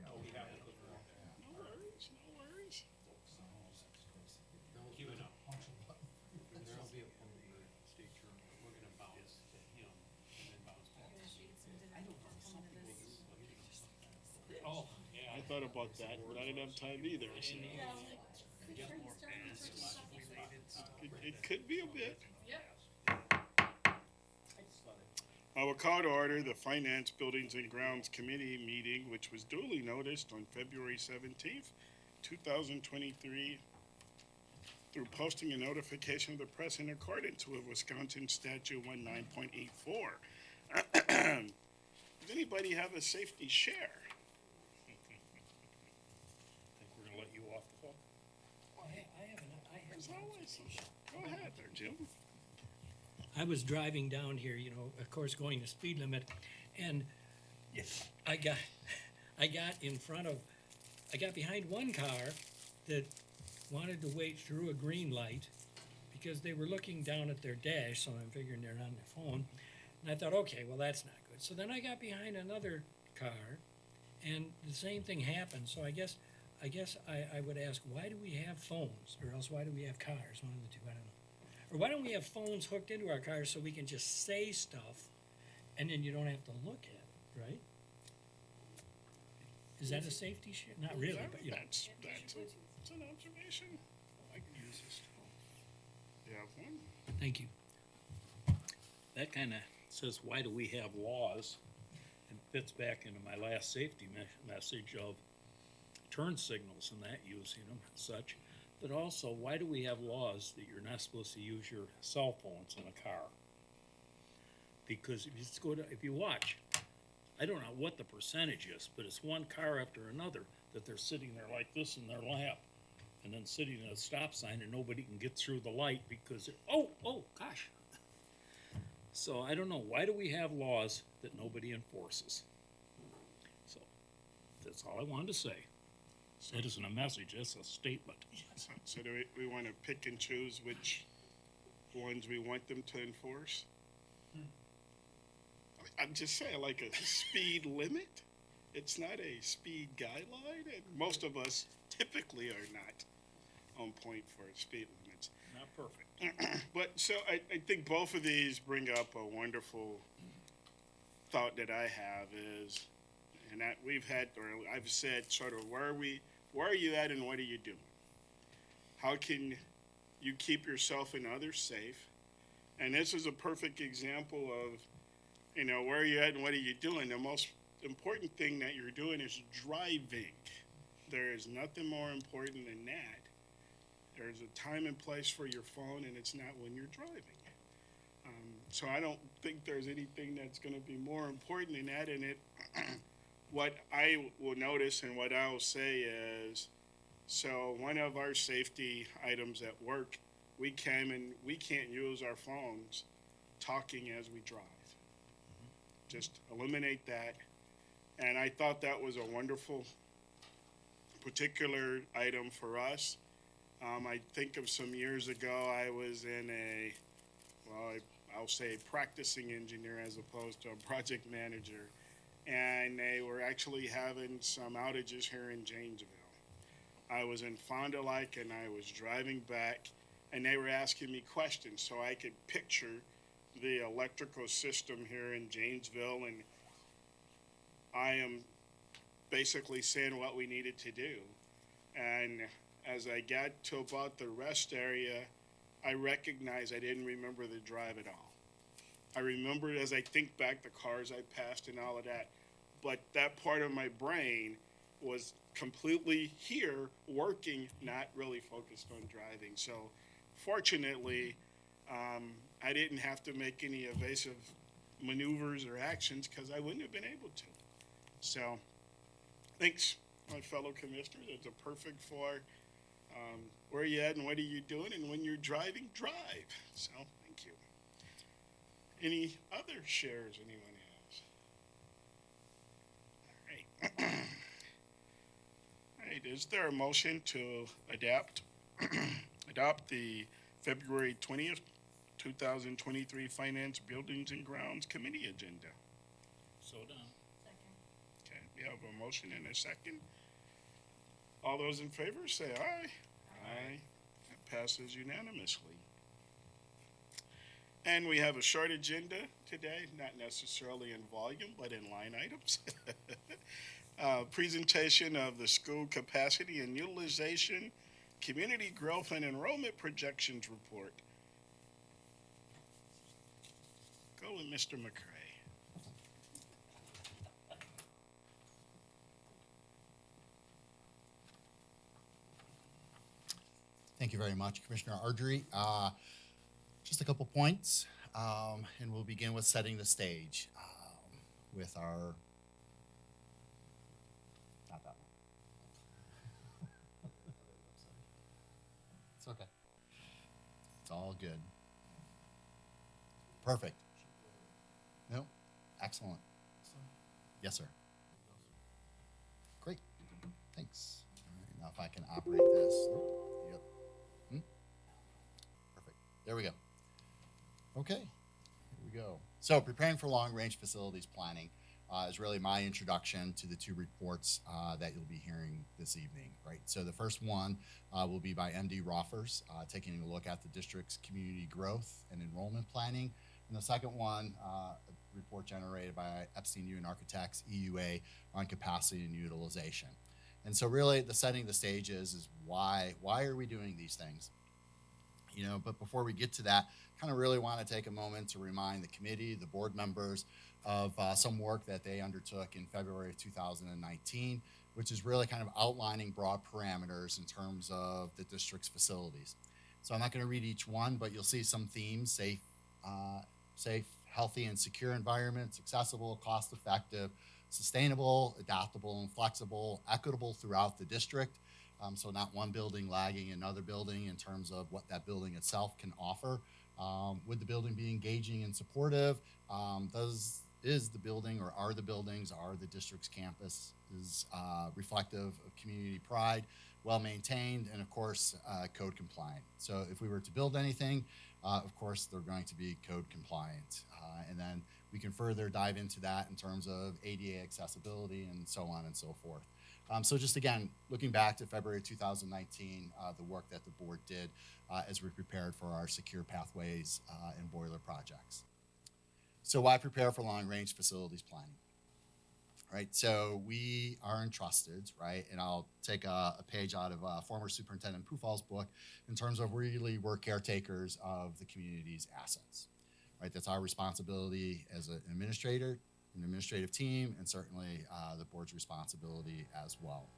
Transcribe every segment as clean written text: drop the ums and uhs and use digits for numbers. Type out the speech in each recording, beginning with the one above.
Oh, we have to put more. No worries, no worries. Queuing up. And there'll be a phone for state trooper. We're gonna bounce to him and then bounce back. I don't know, some people just look at it. Oh, yeah. I thought about that, but I didn't have time either, so. It could be a bit. I will call to order the Finance, Buildings, and Grounds Committee meeting, which was duly noticed on February 17th, 2023, through posting and notification of the press in accordance with Wisconsin Statute 19.84. Does anybody have a safety share? Think we're gonna let you off the hook? As always. Go ahead there, Jim. I was driving down here, you know, of course, going the speed limit, and I got behind one car that wanted to wait through a green light because they were looking down at their dash, so I'm figuring they're on their phone. And I thought, okay, well, that's not good. So then I got behind another car, and the same thing happened. So I guess I would ask, why do we have phones, or else why do we have cars? One of the two, I don't know. Or why don't we have phones hooked into our cars so we can just say stuff, and then you don't have to look at it, right? Is that a safety share? Not really, but you know. That's an observation. I can use this phone. You have one? Thank you. That kinda says, why do we have laws? And fits back into my last safety message of turn signals and that using them and such. But also, why do we have laws that you're not supposed to use your cell phones in a car? Because if you watch, I don't know what the percentage is, but it's one car after another that they're sitting there like this in their lap, and then sitting at a stop sign and nobody can get through the light because oh gosh. So I don't know, why do we have laws that nobody enforces? So that's all I wanted to say. That isn't a message, that's a statement. So do we want to pick and choose which ones we want them to enforce? I'm just saying, like a speed limit. It's not a speed guideline, and most of us typically are not on point for speed limits. Not perfect. But so I think both of these bring up a wonderful thought that I have is, and that I've said sort of where are you at and what are you doing? How can you keep yourself and others safe? And this is a perfect example of, you know, where are you at and what are you doing? The most important thing that you're doing is driving. There is nothing more important than that. There's a time and place for your phone, and it's not when you're driving. So I don't think there's anything that's going to be more important than that. And what I will notice and what I'll say is, so one of our safety items at work, we can't use our phones talking as we drive. Just eliminate that. And I thought that was a wonderful particular item for us. I think of some years ago, I was in I'll say practicing engineer as opposed to a project manager. And they were actually having some outages here in Janesville. I was in Fond du Lac and I was driving back, and they were asking me questions so I could picture the electrical system here in Janesville, and I am basically saying what we needed to do. And as I got to about the rest area, I recognized I didn't remember the drive at all. I remembered as I think back the cars I passed and all of that, but that part of my brain was completely here working, not really focused on driving. So fortunately, I didn't have to make any evasive maneuvers or actions because I wouldn't have been able to. So thanks, my fellow commissioners. It's a perfect for where you at and what are you doing, and when you're driving, drive. So thank you. Any other shares anyone has? All right. All right, is there a motion to adopt the February 20th, 2023 Finance, Buildings, and Grounds Committee agenda? So done. Okay, We have a motion and a second. All those in favor say aye. Aye. That passes unanimously. And we have a short agenda today, not necessarily in volume, but in line items. Presentation of the school capacity and utilization, community growth and enrollment projections report. Go with Mr. McCray. Thank you very much, Commissioner Ardrey. Just a couple points, and we'll begin with setting the stage with our, not that one. It's okay. It's all good. Perfect. No? Excellent. Yes, sir. Great. Thanks. All right, now if I can operate this. Yep. Perfect. There we go. Okay. Here we go. So preparing for long-range facilities planning is really my introduction to the two reports that you'll be hearing this evening, right? So the first one will be by MD Roffers, taking a look at the district's community growth and enrollment planning. And the second one, a report generated by Epstein Ewan Architects, EUA, on capacity and utilization. And so really the setting the stage is why are we doing these things? You know, but before we get to that, kind of really want to take a moment to remind the committee, the board members of some work that they undertook in February of 2019, which is really kind of outlining broad parameters in terms of the district's facilities. So I'm not going to read each one, but you'll see some themes: safe, healthy, and secure environments, accessible, cost-effective, sustainable, adaptable, and flexible, equitable throughout the district. So not one building lagging another building in terms of what that building itself can offer. Would the building be engaging and supportive? Is the building, or are the buildings, are the district's campus is reflective of community pride, well maintained, and of course code compliant. So if we were to build anything, of course they're going to be code compliant, and then we can further dive into that in terms of ADA accessibility and so on and so forth. So just again, looking back to February 2019, the work that the board did as we prepared for our secure pathways and boiler projects. So why prepare for long-range facilities planning? Right, so we are entrusted, right, and I'll take a page out of former Superintendent Pufal's book in terms of really we're caretakers of the community's assets, right? That's our responsibility as an administrator, an administrative team, and certainly the board's responsibility as well.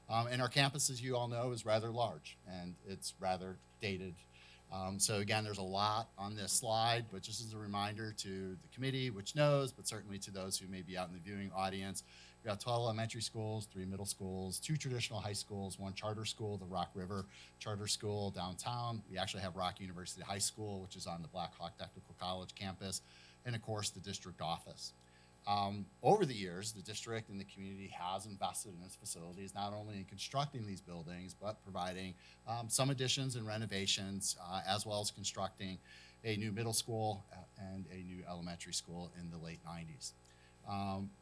And our campus, as you all know, is rather large and it's rather dated. So again, there's a lot on this slide, but just as a reminder to the committee, which knows, but certainly to those who may be out in the viewing audience, we have 12 elementary schools, 3 middle schools, 2 traditional high schools, 1 charter school, the Rock River Charter School downtown. We actually have Rock University High School, which is on the Black Hawk Technical College campus, and of course the district office. Over the years, the district and the community has invested in its facilities, not only in constructing these buildings, but providing some additions and renovations, as well as constructing a new middle school and a new elementary school in the late 90s.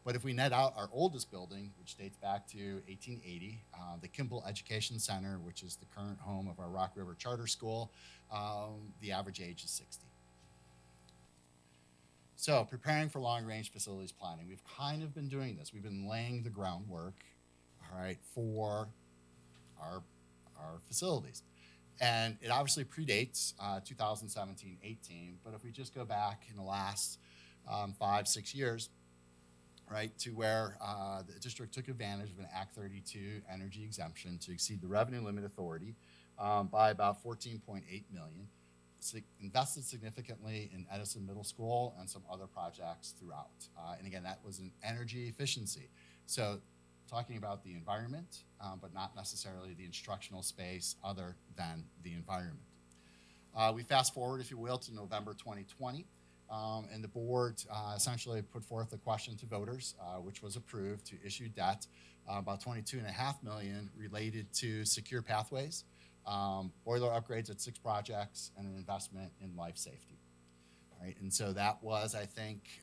But if we net out our oldest building, which dates back to 1880, the Kimball Education Center, which is the current home of our Rock River Charter School, the average age is 60. So preparing for long-range facilities planning, we've kind of been doing this. We've been laying the groundwork, all right, for our facilities. And it obviously predates 2017-18, but if we just go back in the last 5-6 years, right, to where the district took advantage of an Act 32 energy exemption to exceed the revenue limit authority by about $14.8 million. Invested significantly in Edison Middle School and some other projects throughout. And again, that was an energy efficiency. So talking about the environment, but not necessarily the instructional space other than the environment. We fast forward, if you will, to November 2020, and the board essentially put forth a question to voters, which was approved to issue debt, about $22.5 million related to secure pathways, boiler upgrades at 6 projects, and an investment in life safety. right? And so that was, I think,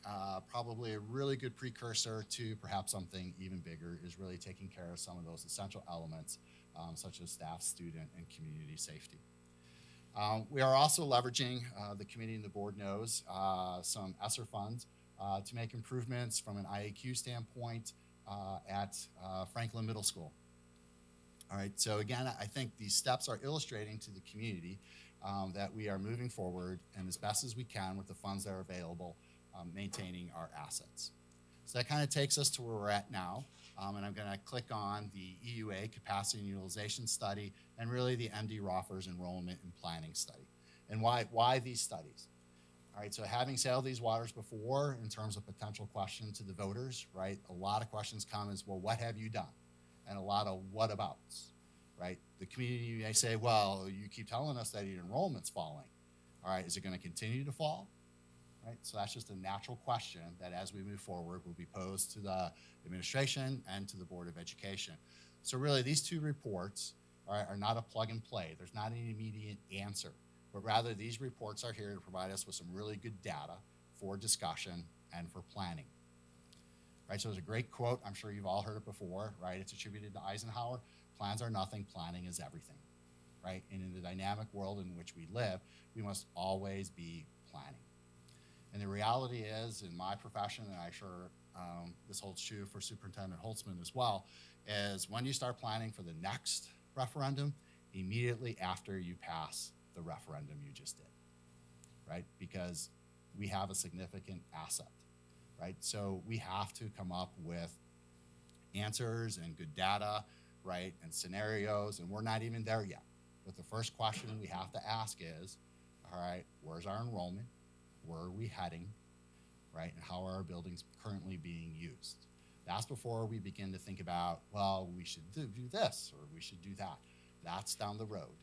probably a really good precursor to perhaps something even bigger, is really taking care of some of those essential elements, such as staff, student, and community safety. We are also leveraging, the committee and the board knows, some ESSER funds to make improvements from an IAQ standpoint at Franklin Middle School. All right, so again, I think these steps are illustrating to the community that we are moving forward and as best as we can with the funds that are available, maintaining our assets. So that kind of takes us to where we're at now. And I'm going to click on the EUA capacity and utilization study and really the MD Roffers enrollment and planning study. And why these studies? All right, so having sailed these waters before in terms of potential questions to the voters, right, a lot of questions come as, well, what have you done? And a lot of what abouts, right? The community may say, well, you keep telling us that your enrollment's falling. All right, is it going to continue to fall? Right, so that's just a natural question that as we move forward will be posed to the administration and to the Board of Education. So really these two reports are not a plug and play. There's not an immediate answer, but rather these reports are here to provide us with some really good data for discussion and for planning. Right, so there's a great quote, I'm sure you've all heard it before, right? It's attributed to Eisenhower: plans are nothing, planning is everything, right? And in the dynamic world in which we live, we must always be planning. And the reality is, in my profession, and I'm sure this holds true for Superintendent Holtzman as well, is when you start planning for the next referendum, immediately after you pass the referendum you just did, right? Because we have a significant asset, right? So we have to come up with answers and good data, right, and scenarios, and we're not even there yet. But the first question we have to ask is, all right, where's our enrollment? Where are we heading, right? And how are our buildings currently being used? That's before we begin to think about, well, we should do this or we should do that. That's down the road,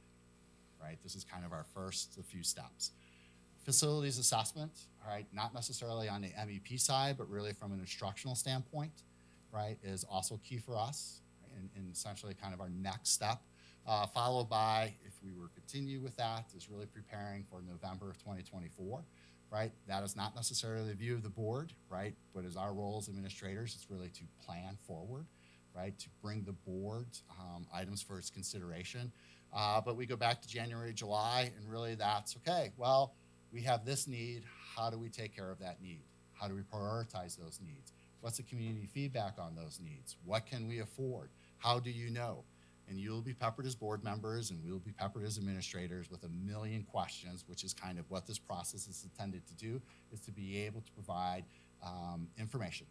right? This is kind of our first few steps. Facilities assessment, all right, not necessarily on the MEP side, but really from an instructional standpoint, right, is also key for us, right? And essentially kind of our next step. Followed by, if we were to continue with that, is really preparing for November of 2024. Right, that is not necessarily the view of the board, right, but as our role as administrators, it's really to plan forward, right, to bring the board items for its consideration. But we go back to January, July, and really that's, okay, well, we have this need. How do we take care of that need? How do we prioritize those needs? What's the community feedback on those needs? What can we afford? How do you know? And you'll be peppered as board members and we'll be peppered as administrators with a million questions, which is kind of what this process is intended to do, is to be able to provide information,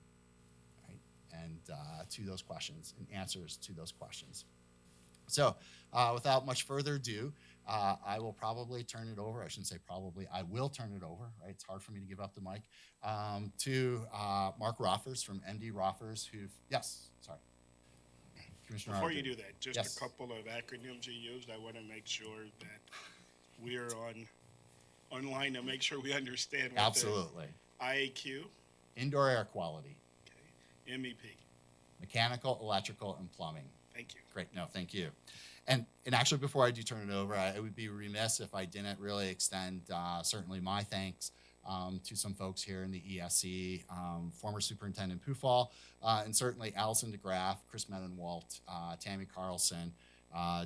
right, and to those questions and answers to those questions. So without much further ado, I will probably turn it over. I shouldn't say probably, I will turn it over, right? It's hard for me to give up the mic, to Mark Roffers from MD Roffers, yes, sorry. Before you do that, just yes. a couple of acronyms you used. I want to make sure that we are online to make sure we understand what Absolutely. the IAQ, indoor air quality, okay, MEP, mechanical, electrical, and plumbing. Thank you. Great. No, thank you. And actually, before I do turn it over, I would be remiss if I didn't really extend certainly my thanks to some folks here in the ESC, former Superintendent Pufall, and certainly Allison DeGraff, Chris Mendenwalt, Tammy Carlson,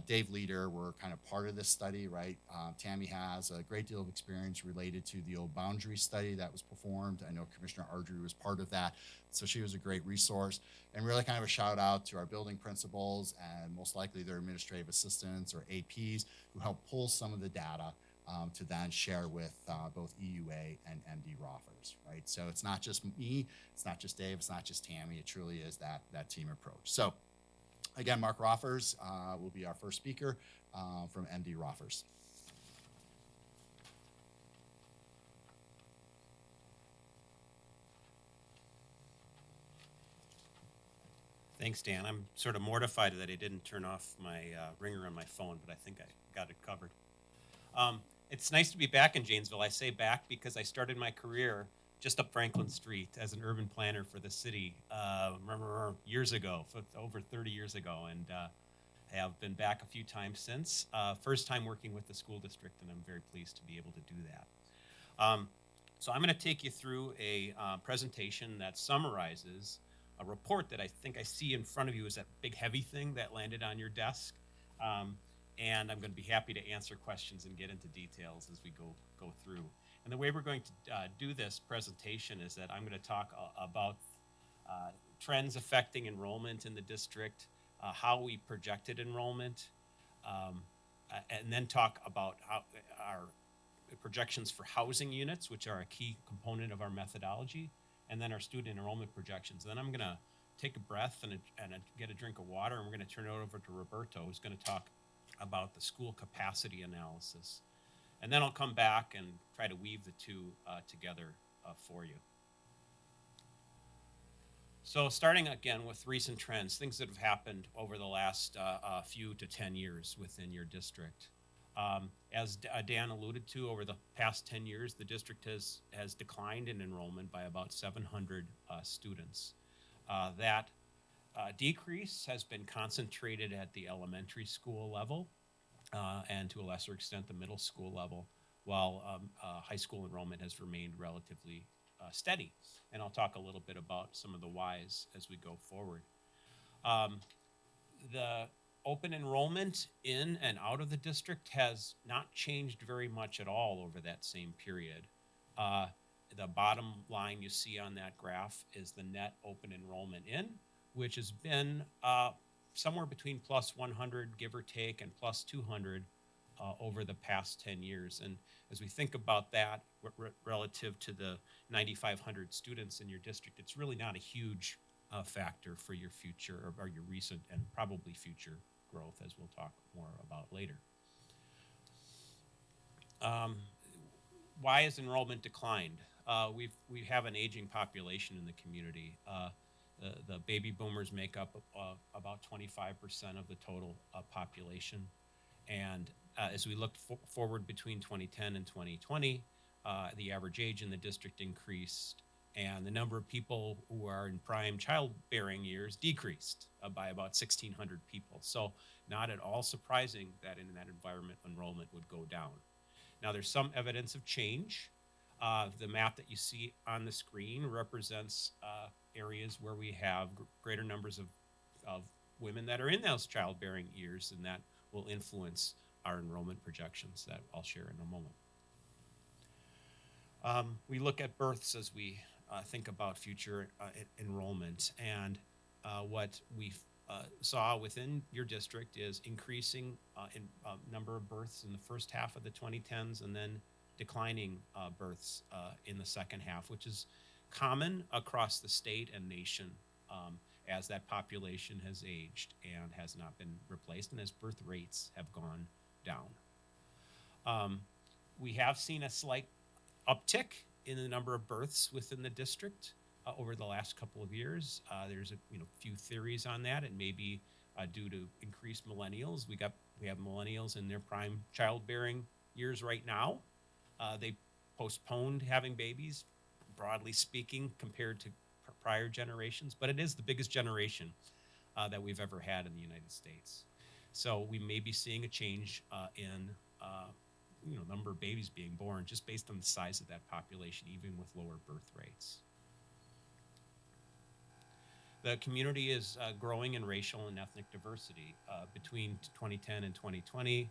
Dave Leader were kind of part of this study, right? Tammy has a great deal of experience related to the old boundary study that was performed. I know Commissioner Ardrey was part of that, so she was a great resource. And really kind of a shout out to our building principals and most likely their administrative assistants or APs who helped pull some of the data to then share with both EUA and MD Roffers, right? So it's not just me, it's not just Dave, it's not just Tammy, it truly is that team approach. So again, Mark Roffers will be our first speaker from MD Roffers. Thanks, Dan. I'm sort of mortified that I didn't turn off my ringer on my phone, but I think I got it covered. It's nice to be back in Janesville. I say back because I started my career just up Franklin Street as an urban planner for the city, remember years ago, over 30 years ago, and have been back a few times since. First time working with the school district, and I'm very pleased to be able to do that. So I'm going to take you through a presentation that summarizes a report that I think I see in front of you is that big heavy thing that landed on your desk. And I'm going to be happy to answer questions and get into details as we go through. And the way we're going to do this presentation is that I'm going to talk about trends affecting enrollment in the district, how we projected enrollment, and then talk about how our projections for housing units, which are a key component of our methodology, and then our student enrollment projections. Then I'm going to take a breath and get a drink of water, and we're going to turn it over to Roberto, who's going to talk about the school capacity analysis. And then I'll come back and try to weave the two together for you. So starting again with recent trends, things that have happened over the last few to 10 years within your district. As Dan alluded to, over the past 10 years, the district has declined in enrollment by about 700 students. That decrease has been concentrated at the elementary school level and to a lesser extent the middle school level, while high school enrollment has remained relatively steady. And I'll talk a little bit about some of the whys as we go forward. The open enrollment in and out of the district has not changed very much at all over that same period. The bottom line you see on that graph is the net open enrollment in, which has been somewhere between plus 100, give or take, and plus 200 over the past 10 years. And as we think about that relative to the 9,500 students in your district, it's really not a huge factor for your future or your recent and probably future growth, as we'll talk more about later. Why has enrollment declined? We have an aging population in the community. The baby boomers make up about 25% of the total population. And as we look forward between 2010 and 2020, the average age in the district increased, and the number of people who are in prime childbearing years decreased by about 1,600 people. So not at all surprising that in that environment, enrollment would go down. Now, there's some evidence of change. The map that you see on the screen represents areas where we have greater numbers of women that are in those childbearing years, and that will influence our enrollment projections that I'll share in a moment. We look at births as we think about future enrollment, and what we saw within your district is increasing in number of births in the first half of the 2010s, and then declining births in the second half, which is common across the state and nation as that population has aged and has not been replaced, and as birth rates have gone down. We have seen a slight uptick in the number of births within the district over the last couple of years. There's a few theories on that. It may be due to increased millennials. We have millennials in their prime childbearing years right now. They postponed having babies, broadly speaking, compared to prior generations, but it is the biggest generation that we've ever had in the United States. So we may be seeing a change in number of babies being born just based on the size of that population, even with lower birth rates. The community is growing in racial and ethnic diversity. Between 2010 and 2020,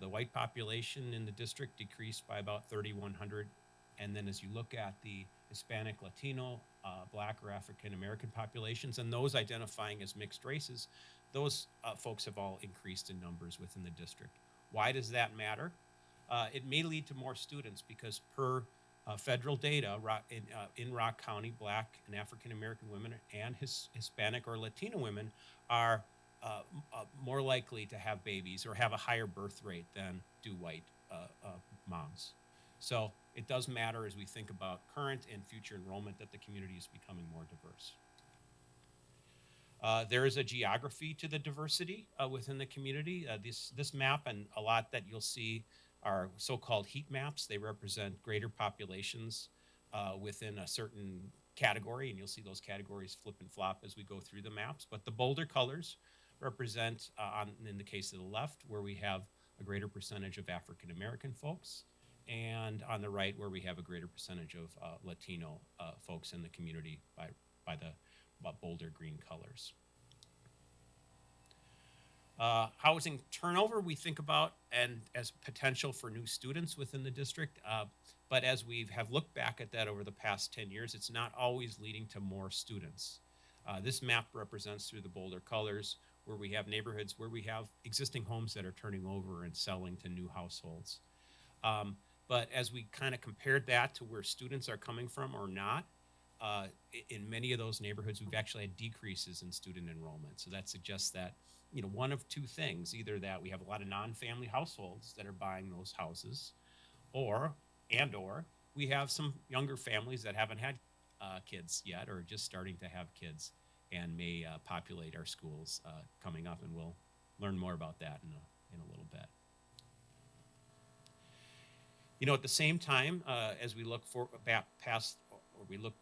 the white population in the district decreased by about 3,100. And then as you look at the Hispanic, Latino, Black, or African American populations, and those identifying as mixed races, those folks have all increased in numbers within the district. Why does that matter? It may lead to more students because per federal data in Rock County, Black and African American women and Hispanic or Latino women are more likely to have babies or have a higher birth rate than do white moms. So it does matter as we think about current and future enrollment that the community is becoming more diverse. There is a geography to the diversity within the community. This map and a lot that you'll see are so-called heat maps. They represent greater populations within a certain category, and you'll see those categories flip and flop as we go through the maps. But the bolder colors represent, in the case of the left, where we have a greater percentage of African American folks, and on the right where we have a greater percentage of Latino folks in the community by the bolder green colors. Housing turnover we think about and as potential for new students within the district, but as we have looked back at that over the past 10 years, it's not always leading to more students. This map represents through the bolder colors where we have neighborhoods where we have existing homes that are turning over and selling to new households. But as we kind of compared that to where students are coming from or not, in many of those neighborhoods, we've actually had decreases in student enrollment. So that suggests that, one of two things, either that we have a lot of non-family households that are buying those houses, or we have some younger families that haven't had kids yet or just starting to have kids and may populate our schools coming up, and we'll learn more about that in a little bit. At the same time, as we look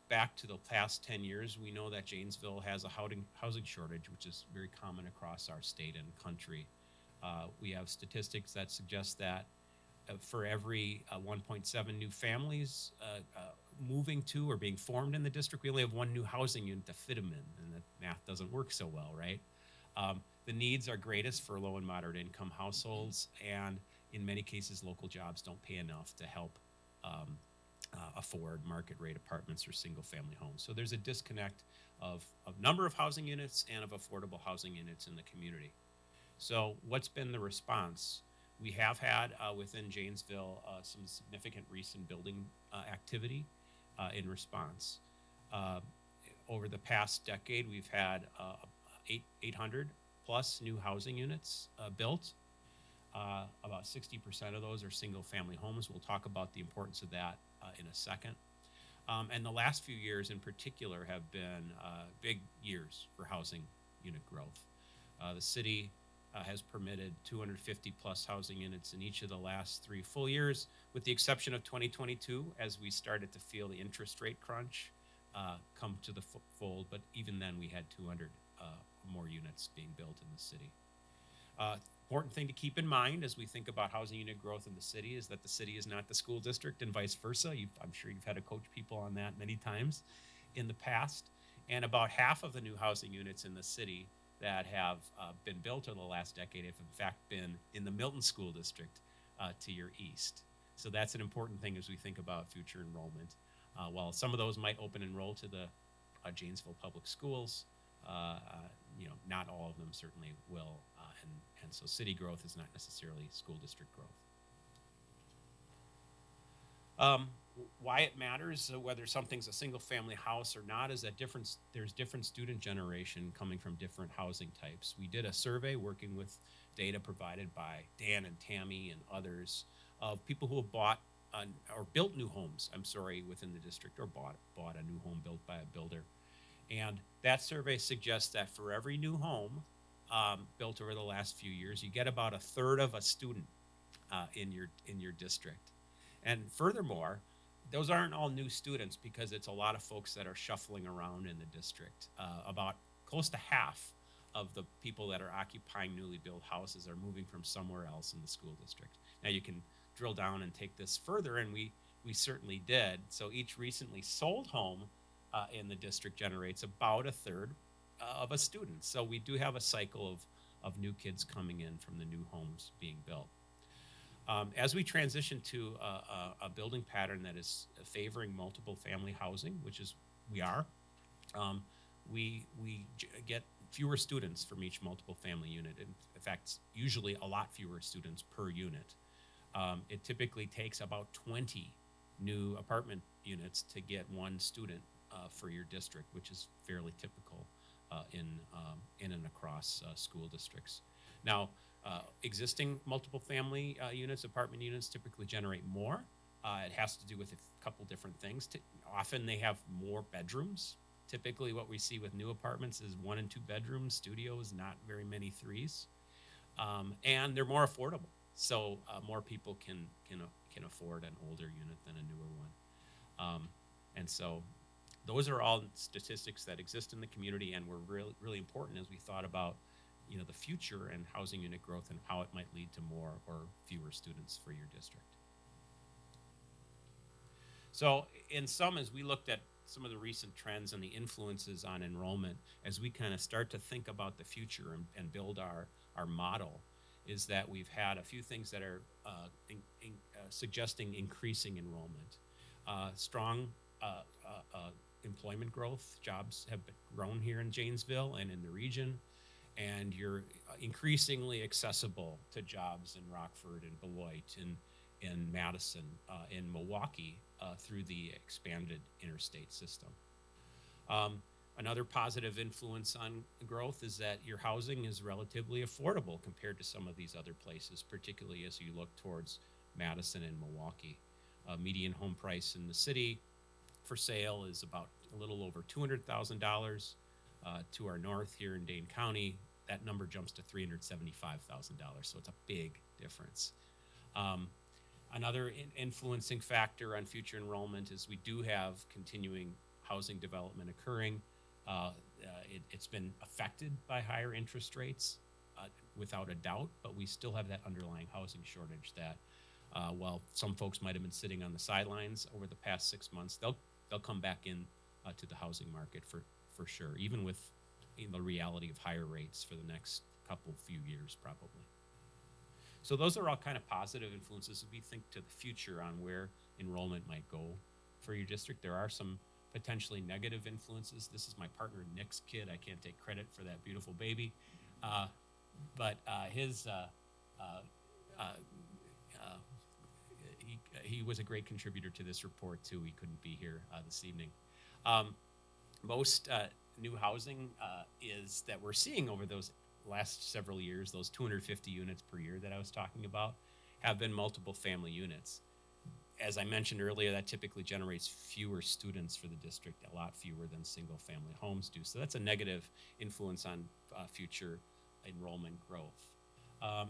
back to the past 10 years, we know that Janesville has a housing shortage, which is very common across our state and country. We have statistics that suggest that for every 1.7 new families moving to or being formed in the district, we only have one new housing unit to fit them in, and the math doesn't work so well, right? The needs are greatest for low and moderate income households, and in many cases, local jobs don't pay enough to help afford market rate apartments or single family homes. So there's a disconnect of number of housing units and of affordable housing units in the community. So what's been the response? We have had within Janesville some significant recent building activity in response. Over the past decade, we've had 800 plus new housing units built. About 60% of those are single family homes. We'll talk about the importance of that in a second. And the last few years in particular have been big years for housing unit growth. The city has permitted 250 plus housing units in each of the last 3 full years, with the exception of 2022, as we started to feel the interest rate crunch come to the fold. But even then, we had 200 more units being built in the city. Important thing to keep in mind as we think about housing unit growth in the city is that the city is not the school district and vice versa. I'm sure you've had to coach people on that many times in the past. And about half of the new housing units in the city that have been built over the last decade have in fact been in the Milton School District to your east. So that's an important thing as we think about future enrollment. While some of those might open enroll to the Janesville Public Schools, not all of them certainly will. And so city growth is not necessarily school district growth. Why it matters, whether something's a single family house or not, is that there's different student generation coming from different housing types. We did a survey working with data provided by Dan and Tammy and others of people who have bought or built new homes, within the district, or bought a new home built by a builder. And that survey suggests that for every new home built over the last few years, you get about a third of a student in your district. And furthermore, those aren't all new students, because it's a lot of folks that are shuffling around in the district. About close to half of the people that are occupying newly built houses are moving from somewhere else in the school district. Now you can drill down and take this further, and we certainly did. So each recently sold home in the district generates about a third of a student. So we do have a cycle of new kids coming in from the new homes being built. As we transition to a building pattern that is favoring multiple family housing, which is we get fewer students from each multiple family unit. In fact, usually a lot fewer students per unit. It typically takes about 20 new apartment units to get one student for your district, which is fairly typical in and across school districts. Now, existing multiple family units, apartment units, typically generate more. It has to do with a couple different things. Often they have more bedrooms. Typically what we see with new apartments is 1 and 2 bedrooms, studios, not very many 3s. And they're more affordable. So more people can afford an older unit than a newer one. And so those are all statistics that exist in the community and were really, really important as we thought about the future and housing unit growth and how it might lead to more or fewer students for your district. So, in sum, as we looked at some of the recent trends and the influences on enrollment, as we kind of start to think about the future and build our model, is that we've had a few things that are suggesting increasing enrollment. Strong employment growth, jobs have grown here in Janesville and in the region, and you're increasingly accessible to jobs in Rockford and Beloit and in Madison, in Milwaukee, through the expanded interstate system. Another positive influence on growth is that your housing is relatively affordable compared to some of these other places, particularly as you look towards Madison and Milwaukee. Median home price in the city for sale is about a little over $200,000. To our north here in Dane County, that number jumps to $375,000, so it's a big difference. Another influencing factor on future enrollment is we do have continuing housing development occurring. It's been affected by higher interest rates, without a doubt, but we still have that underlying housing shortage that while some folks might have been sitting on the sidelines over the past 6 months, they'll come back in to the housing market for sure, even with the reality of higher rates for the next few years probably. So those are all kind of positive influences as we think to the future on where enrollment might go for your district. There are some potentially negative influences. This is my partner Nick's kid. I can't take credit for that beautiful baby, but he was a great contributor to this report too. He couldn't be here this evening. Most new housing is that we're seeing over those last several years, those 250 units per year that I was talking about, have been multiple family units. As I mentioned earlier, that typically generates fewer students for the district, a lot fewer than single family homes do. So that's a negative influence on future enrollment growth.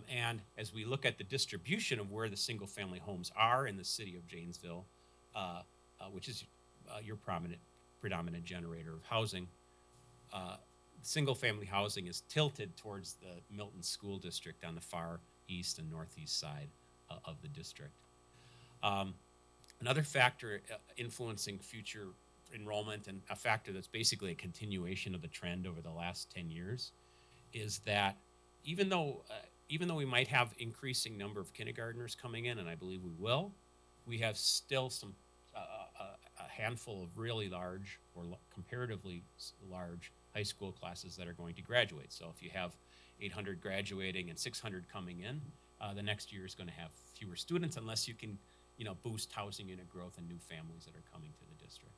And as we look at the distribution of where the single family homes are in the city of Janesville, which is your predominant generator of housing, single family housing is tilted towards the Milton School District on the far east and northeast side of the district. Another factor influencing future enrollment, and a factor that's basically a continuation of the trend over the last 10 years, is that even though we might have increasing number of kindergartners coming in, and I believe we will, we have still a handful of really large or comparatively large high school classes that are going to graduate. So if you have 800 graduating and 600 coming in, the next year is going to have fewer students unless you can, boost housing unit growth and new families that are coming to the district.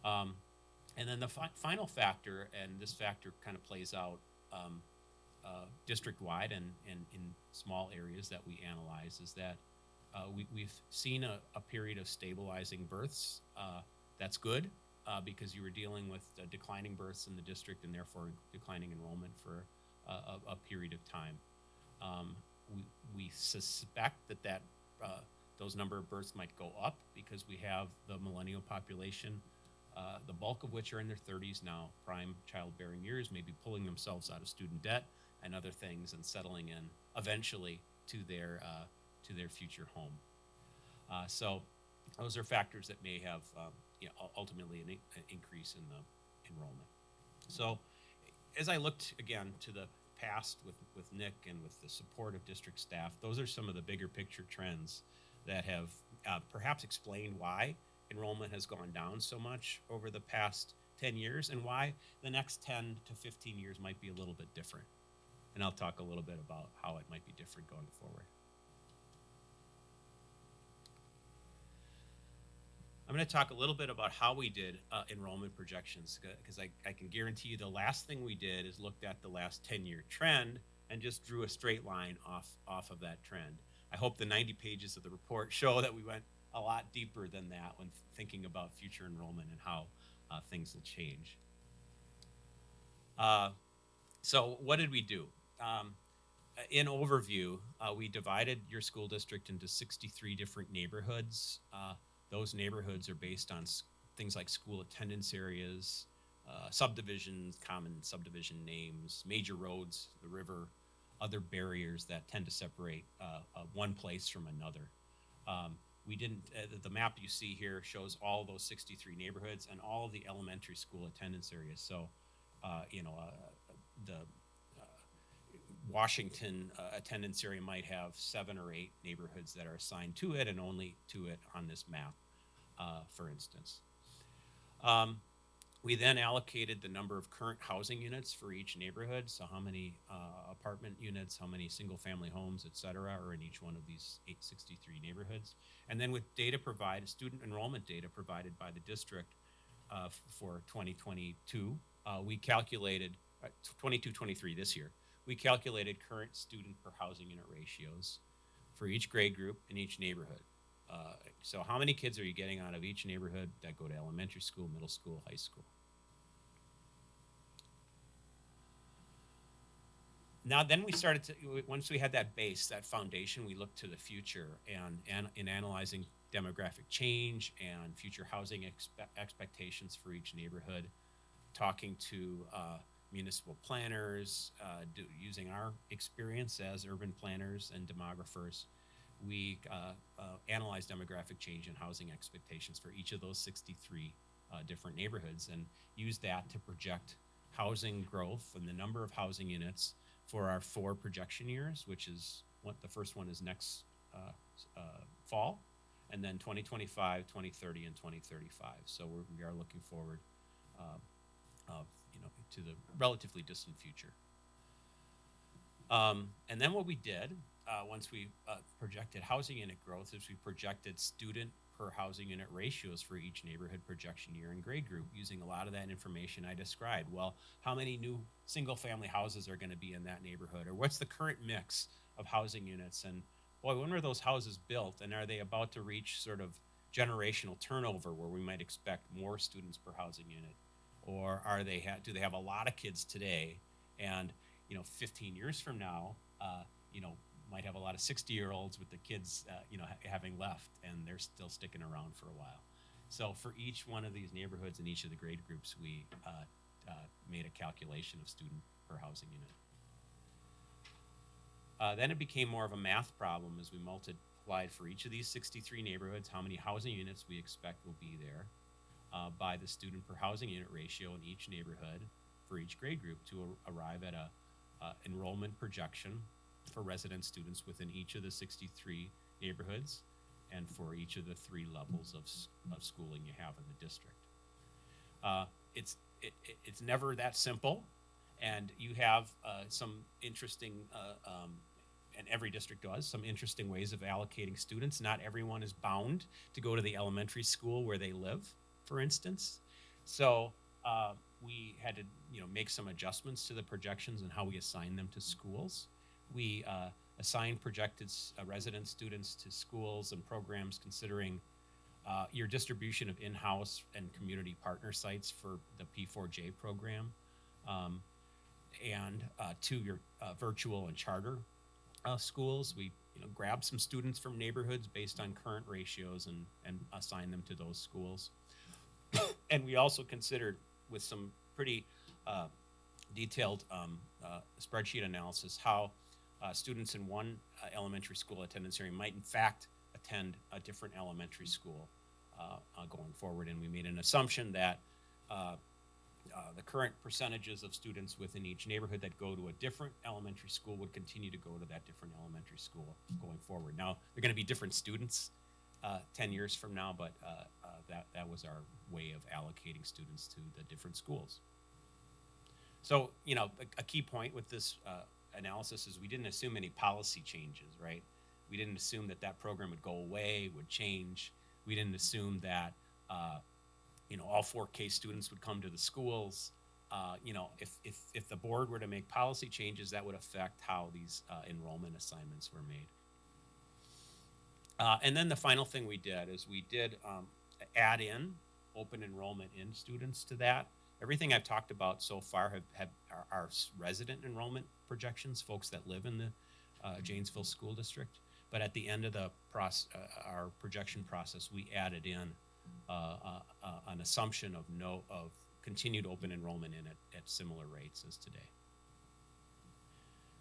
And then the final factor, and this factor kind of plays out district-wide and in small areas that we analyze, is that we've seen a period of stabilizing births. That's good. Because you were dealing with declining births in the district and therefore declining enrollment for a period of time. We suspect that those number of births might go up because we have the millennial population, the bulk of which are in their 30s now, prime childbearing years, maybe pulling themselves out of student debt and other things and settling in eventually to their future home. So those are factors that may have ultimately an increase in the enrollment. So as I looked again to the past with Nick and with the support of district staff, those are some of the bigger picture trends that have perhaps explained why enrollment has gone down so much over the past 10 years and why the next 10 to 15 years might be a little bit different. And I'll talk a little bit about how it might be different going forward. I'm going to talk a little bit about how we did enrollment projections, because I can guarantee you the last thing we did is looked at the last 10-year trend and just drew a straight line off of that trend. I hope the 90 pages of the report show that we went a lot deeper than that when thinking about future enrollment and how things will change. So what did we do? In overview, we divided your school district into 63 different neighborhoods. Those neighborhoods are based on things like school attendance areas, subdivisions, common subdivision names, major roads, the river, other barriers that tend to separate one place from another. we didn't, the map you see here shows all those 63 neighborhoods and all of the elementary school attendance areas. So, the Washington attendance area might have 7 or 8 neighborhoods that are assigned to it, and only to it on this map, for instance. We then allocated the number of current housing units for each neighborhood. So how many apartment units, how many single-family homes, et cetera, are in each one of these 863 neighborhoods. And then with data provided, student enrollment data provided by the district for 2022, we calculated, 22-23 this year, we calculated current student per housing unit ratios for each grade group in each neighborhood. So how many kids are you getting out of each neighborhood that go to elementary school, middle school, high school? Now then we started to, once we had that base, that foundation, we looked to the future and in analyzing demographic change and future housing expectations for each neighborhood, talking to municipal planners, using our experience as urban planners and demographers. We analyzed demographic change and housing expectations for each of those 63 different neighborhoods, and used that to project housing growth and the number of housing units for our 4 projection years, which is what the first one is next fall, and then 2025, 2030, and 2035. So we are looking forward, to the relatively distant future. And then what we did, once we projected housing unit growth, is we projected student per housing unit ratios for each neighborhood projection year and grade group, using a lot of that information I described. Well, how many new single-family houses are going to be in that neighborhood, or what's the current mix of housing units? And boy, when were those houses built, and are they about to reach sort of generational turnover where we might expect more students per housing unit, or are they do they have a lot of kids today, and 15 years from now, might have a lot of 60-year-olds with the kids, having left, and they're still sticking around for a while. So for each one of these neighborhoods and each of the grade groups, we made a calculation of student per housing unit. Then it became more of a math problem as we multiplied for each of these 63 neighborhoods how many housing units we expect will be there by the student per housing unit ratio in each neighborhood for each grade group to arrive at a enrollment projection for resident students within each of the 63 neighborhoods and for each of the 3 levels of schooling you have in the district. It's never that simple, and you have some interesting, and every district does, some interesting ways of allocating students. Not everyone is bound to go to the elementary school where they live, for instance. So we had to make some adjustments to the projections and how we assign them to schools. We assigned projected resident students to schools and programs considering your distribution of in-house and community partner sites for the P4J program, and to your virtual and charter schools. We grab some students from neighborhoods based on current ratios and assign them to those schools. And we also considered, with some pretty detailed spreadsheet analysis, how students in one elementary school attendance area might in fact attend a different elementary school going forward. And we made an assumption that the current percentages of students within each neighborhood that go to a different elementary school would continue to go to that different elementary school going forward. Now, they're going to be different students 10 years from now, but that was our way of allocating students to the different schools. So, a key point with this analysis is we didn't assume any policy changes, right? We didn't assume that program would go away, would change. We didn't assume that, all 4K students would come to the schools. If the board were to make policy changes, that would affect how these enrollment assignments were made. And then the final thing we did is we did add in open enrollment in students to that. Everything I've talked about so far are resident enrollment projections, folks that live in the Janesville School District. But at the end of the our projection process, we added in an assumption of continued open enrollment in it at similar rates as today.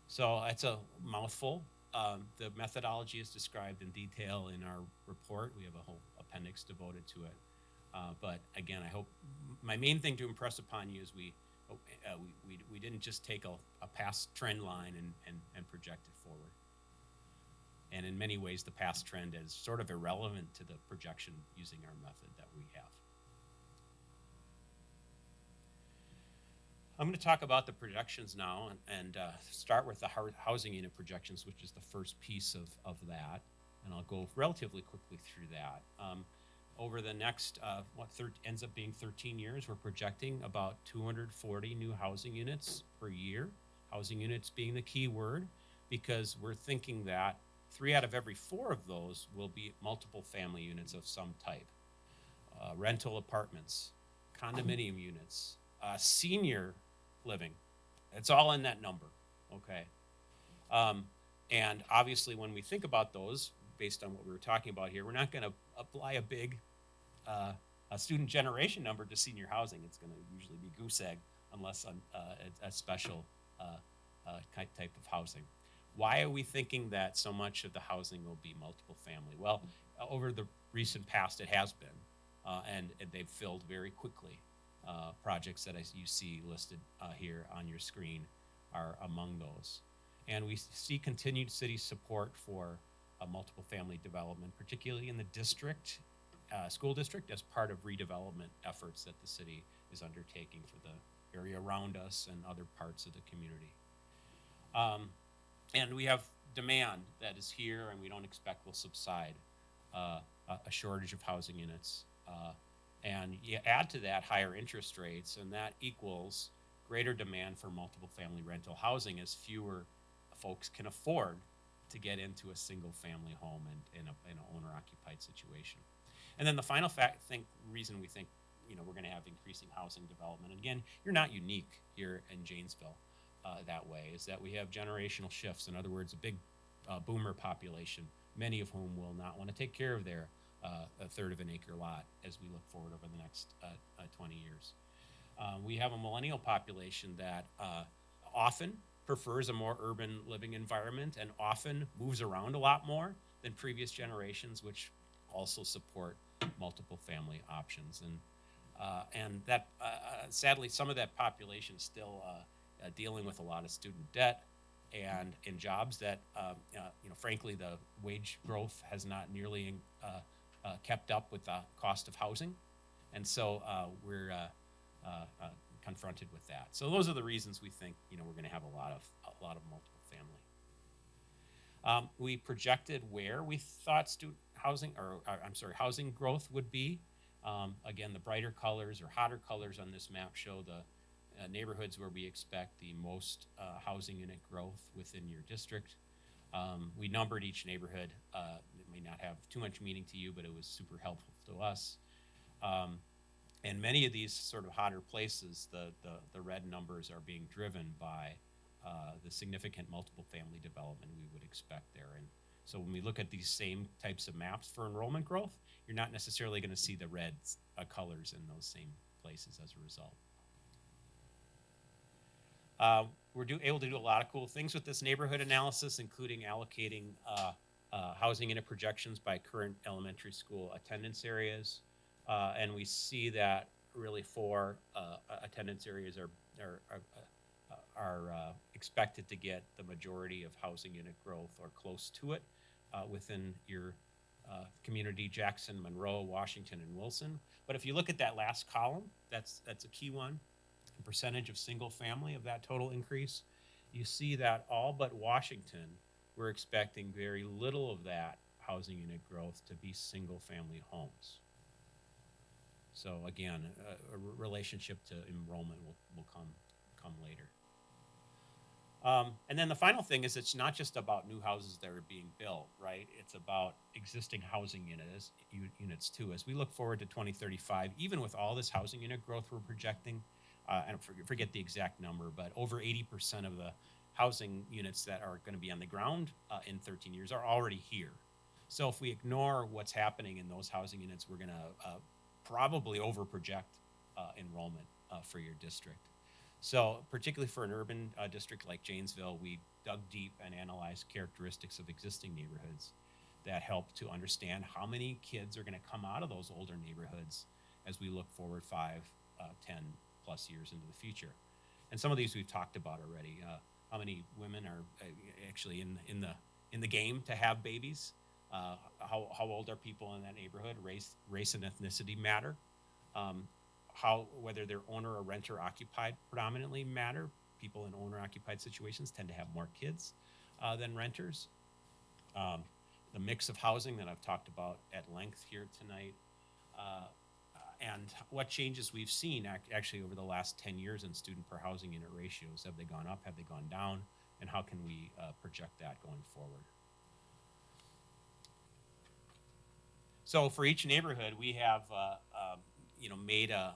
So that's a mouthful. The methodology is described in detail in our report. We have a whole appendix devoted to it. But again, I hope my main thing to impress upon you is we didn't just take a past trend line and project it forward. And in many ways, the past trend is sort of irrelevant to the projection using our method that we have. I'm going to talk about the projections now and start with the housing unit projections, which is the first piece of that. And I'll go relatively quickly through that. Over the next, ends up being 13 years, we're projecting about 240 new housing units per year. Housing units being the key word, because we're thinking that 3 out of every 4 of those will be multiple family units of some type. Rental apartments, condominium units, senior living. It's all in that number, okay? And obviously when we think about those, based on what we were talking about here, we're not gonna apply a big a student generation number to senior housing. It's gonna usually be goose egg unless a special type of housing. Why are we thinking that so much of the housing will be multiple family? Well, over the recent past, it has been, and they've filled very quickly. Projects that you see listed here on your screen are among those. And we see continued city support for multiple family development, particularly in the district, school district, as part of redevelopment efforts that the city is undertaking for the area around us and other parts of the community. And we have demand that is here and we don't expect will subside, a shortage of housing units. And you add to that higher interest rates, and that equals greater demand for multiple family rental housing as fewer folks can afford to get into a single family home and in an owner occupied situation. And then the final reason we think we're going to have increasing housing development, and again, you're not unique here in Janesville that way, is that we have generational shifts. In other words, a big boomer population, many of whom will not want to take care of their a third of an acre lot as we look forward over the next 20 years. We have a millennial population that often prefers a more urban living environment and often moves around a lot more than previous generations, which also support multiple family options. And that sadly, some of that population is still dealing with a lot of student debt and in jobs that, frankly, the wage growth has not nearly kept up with the cost of housing, and so we're confronted with that. So those are the reasons we think we're going to have a lot of multiple family. We projected where we thought housing growth would be. Again, the brighter colors or hotter colors on this map show the neighborhoods where we expect the most housing unit growth within your district. We numbered each neighborhood. It may not have too much meaning to you, but it was super helpful to us. And many of these sort of hotter places, the red numbers are being driven by the significant multiple family development we would expect there. And so when we look at these same types of maps for enrollment growth, you're not necessarily going to see the red colors in those same places as a result. We're able to do a lot of cool things with this neighborhood analysis, including allocating housing unit projections by current elementary school attendance areas. And we see that really 4 attendance areas are expected to get the majority of housing unit growth or close to it within your community: Jackson, Monroe, Washington, and Wilson. But if you look at that last column, that's a key one. The percentage of single family of that total increase, you see that all but Washington, we're expecting very little of that housing unit growth to be single family homes. So again, a relationship to enrollment will come later. And then the final thing is, it's not just about new houses that are being built, right? It's about existing housing units too. As we look forward to 2035, even with all this housing unit growth we're projecting, and forget the exact number, but over 80% of the housing units that are going to be on the ground in 13 years are already here. So if we ignore what's happening in those housing units, we're going to probably overproject enrollment for your district. So particularly for an urban district like Janesville, we dug deep and analyzed characteristics of existing neighborhoods that help to understand how many kids are going to come out of those older neighborhoods as we look forward 5, 10 plus years into the future. And some of these we've talked about already. How many women are actually in the game to have babies? How old are people in that neighborhood? Race and ethnicity matter. Whether they're owner or renter occupied predominantly matter. People in owner occupied situations tend to have more kids than renters. The mix of housing that I've talked about at length here tonight, and what changes we've seen actually over the last 10 years in student per housing unit ratios. Have they gone up? Have they gone down? And how can we project that going forward? So for each neighborhood, we have made a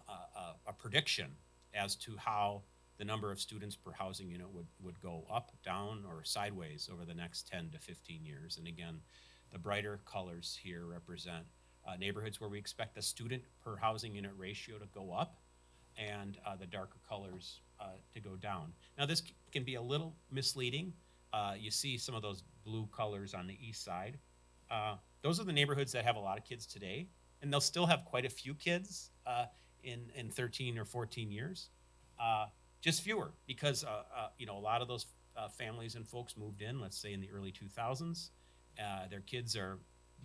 prediction as to how the number of students per housing unit would go up, down, or sideways over the next 10 to 15 years. And again, the brighter colors here represent neighborhoods where we expect the student per housing unit ratio to go up, and the darker colors to go down. Now this can be a little misleading. You see some of those blue colors on the east side. Those are the neighborhoods that have a lot of kids today, and they'll still have quite a few kids in 13 or 14 years. Just fewer, because a lot of those families and folks moved in, let's say in the early 2000s. Their kids are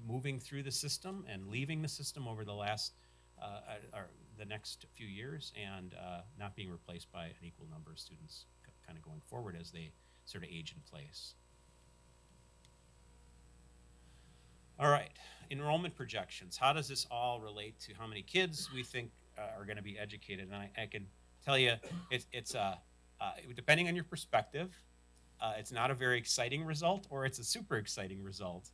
moving through the system and leaving the system over the next few years, and not being replaced by an equal number of students kind of going forward as they sort of age in place. All right, enrollment projections. How does this all relate to how many kids we think are going to be educated? And I can tell you, it's depending on your perspective, it's not a very exciting result, or it's a super exciting result.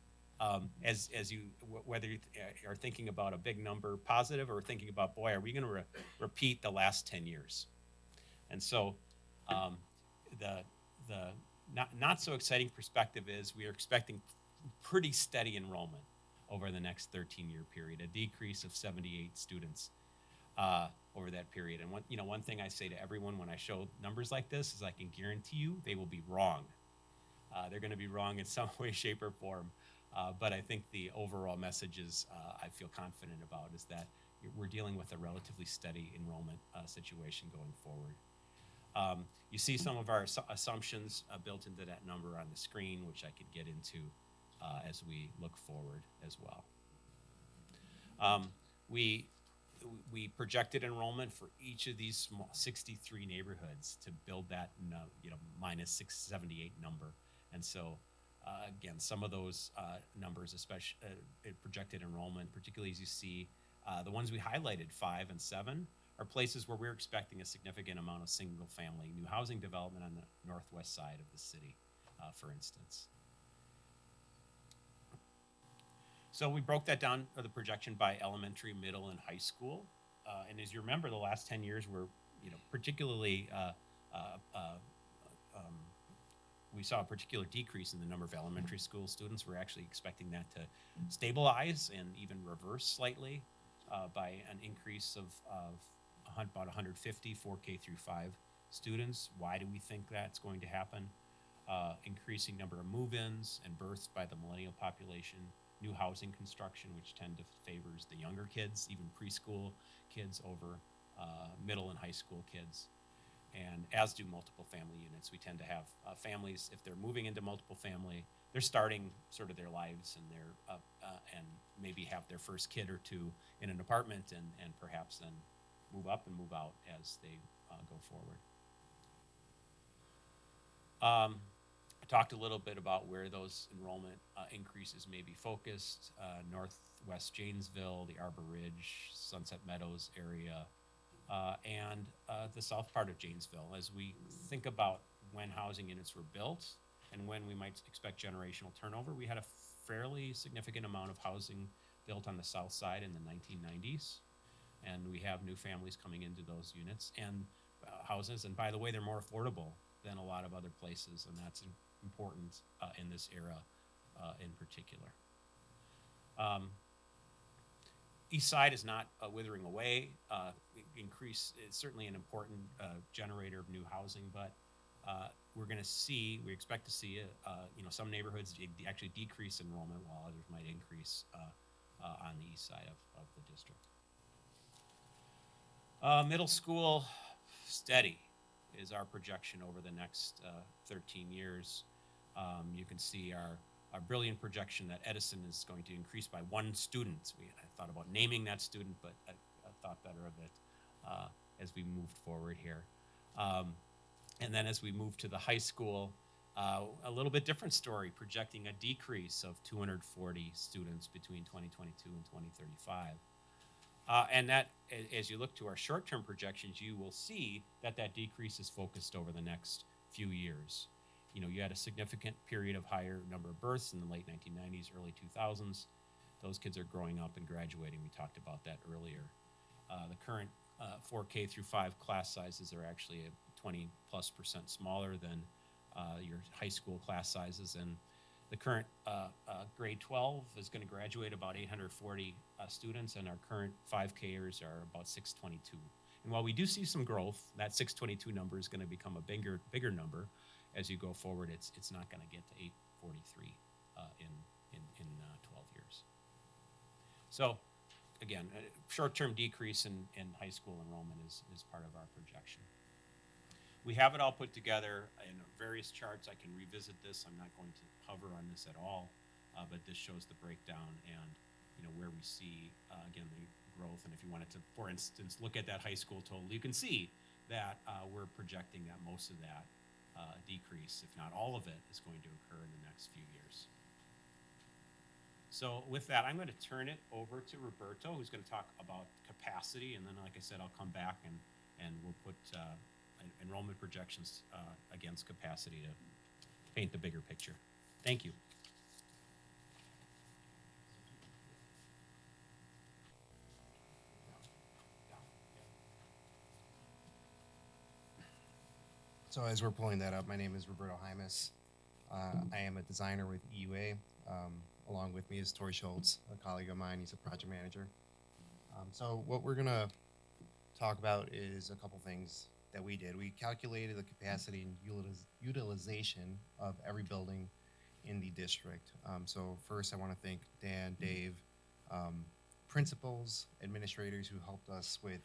Whether you are thinking about a big number positive, or thinking about, boy, are we going to repeat the last 10 years? And so the not so exciting perspective is we are expecting pretty steady enrollment over the next 13-year period, a decrease of 78 students over that period. And one thing I say to everyone when I show numbers like this is I can guarantee you they will be wrong. They're going to be wrong in some way, shape, or form. But I think the overall messages I feel confident about is that we're dealing with a relatively steady enrollment situation going forward. You see some of our assumptions built into that number on the screen, which I could get into as we look forward as well. We projected enrollment for each of these 63 neighborhoods to build that minus 678 number. And so again, some of those numbers, especially projected enrollment, particularly as you see the ones we highlighted, 5 and 7, are places where we're expecting a significant amount of single-family new housing development on the northwest side of the city, for instance. So we broke that down, the projection, by elementary, middle, and high school. And as you remember, the last 10 years were, particularly, we saw a particular decrease in the number of elementary school students. We're actually expecting that to stabilize and even reverse slightly by an increase of about 150 4K through 5 students. Why do we think that's going to happen? Increasing number of move-ins and births by the millennial population, new housing construction, which tend to favors the younger kids, even preschool kids over middle and high school kids. And as do multiple family units. We tend to have families, if they're moving into multiple family, they're starting sort of their lives, and they're and maybe have their first kid or two in an apartment, and perhaps then move up and move out as they go forward. I talked a little bit about where those enrollment increases may be focused. Northwest Janesville, the Arbor Ridge, Sunset Meadows area, and the south part of Janesville. As we think about when housing units were built and when we might expect generational turnover, we had a fairly significant amount of housing built on the south side in the 1990s. And we have new families coming into those units and houses. And by the way, they're more affordable than a lot of other places, and that's important in this era in particular. East side is not withering away. Increase is certainly an important generator of new housing, but we're going to we expect to see, some neighborhoods actually decrease enrollment while others might increase on the east side of the district. Middle school, steady is our projection over the next 13 years. You can see our brilliant projection that Edison is going to increase by 1 student. I thought about naming that student, but I thought better of it as we moved forward here. And then as we move to the high school, a little bit different story, projecting a decrease of 240 students between 2022 and 2035. And that, as you look to our short-term projections, you will see that decrease is focused over the next few years. You had a significant period of higher number of births in the late 1990s, early 2000s. Those kids are growing up and graduating. We talked about that earlier. The current 4K through 5 class sizes are actually 20+% smaller than your high school class sizes, and the current grade 12 is going to graduate about 840 students, and our current 5Kers are about 622. And while we do see some growth, that 622 number is going to become a bigger number as you go forward. It's not going to get to 843 in 12 years. So again, a short-term decrease in high school enrollment is part of our projection. We have it all put together in various charts. I can revisit this. I'm not going to hover on this at all, but this shows the breakdown and where we see again the growth. And if you wanted to, for instance, look at that high school total, you can see that we're projecting that most of that decrease, if not all of it, is going to occur in the next few years. So with that, I'm going to turn it over to Roberto, who's going to talk about capacity, and then, like I said, I'll come back and we'll put enrollment projections against capacity to paint the bigger picture. Thank you. So as we're pulling that up, my name is Roberto Jaimes. I am a designer with EUA. Along with me is Tori Schultz, a colleague of mine. He's a project manager. So what we're gonna talk about is a couple things that we did. We calculated the capacity and utilization of every building in the district. So first I wanna thank Dan, Dave, principals, administrators who helped us with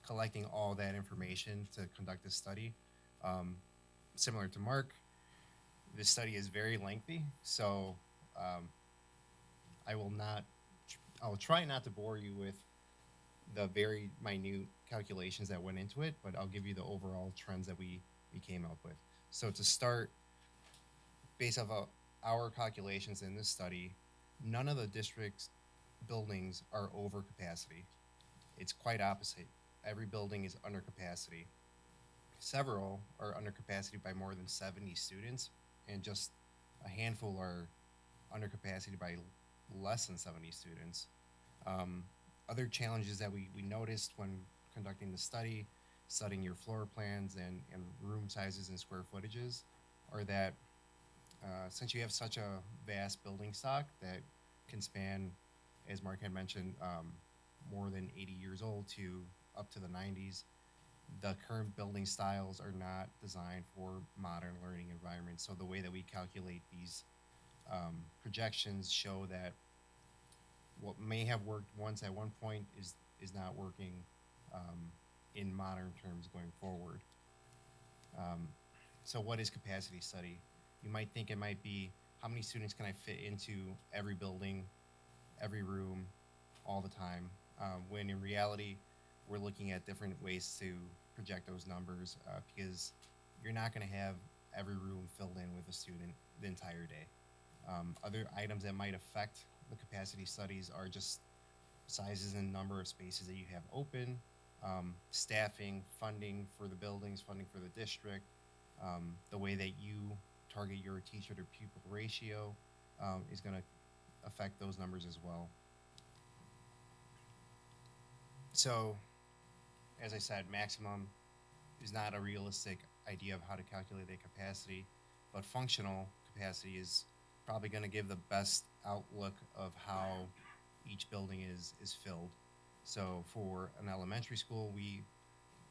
collecting all that information to conduct this study. Similar to Mark, this study is very lengthy, so I'll try not to bore you with the very minute calculations that went into it, but I'll give you the overall trends that we came up with. So to start, based off of our calculations in this study, none of the district's buildings are over capacity. It's quite opposite. Every building is under capacity. Several are under capacity by more than 70 students, and just a handful are under capacity by less than 70 students. Other challenges that we noticed when conducting the study, studying your floor plans and room sizes and square footages, are that since you have such a vast building stock that can span, as Mark had mentioned, more than 80 years old to up to the 90s, the current building styles are not designed for modern learning environments. So the way that we calculate these projections show that what may have worked once at one point is not working in modern terms going forward. So what is capacity study? You might think it might be how many students can I fit into every building, every room, all the time, when in reality we're looking at different ways to project those numbers because you're not going to have every room filled in with a student the entire day. Other items that might affect the capacity studies are just sizes and number of spaces that you have open, staffing, funding for the buildings, funding for the district, the way that you target your teacher to pupil ratio is going to affect those numbers as well. So, as I said, maximum is not a realistic idea of how to calculate the capacity, but functional capacity is probably going to give the best outlook of how each building is filled. So for an elementary school, we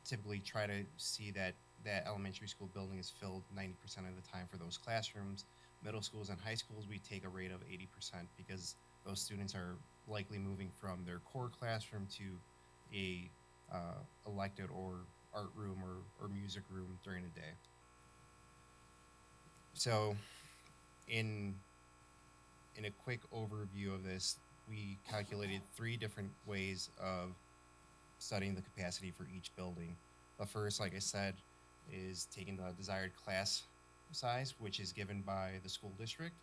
typically try to see that that elementary school building is filled 90% of the time for those classrooms. Middle schools and high schools, we take a rate of 80% because those students are likely moving from their core classroom to a elected or art room or music room during the day. So, in a quick overview of this, we calculated 3 different ways of studying the capacity for each building. The first, like I said, is taking the desired class size, which is given by the school district,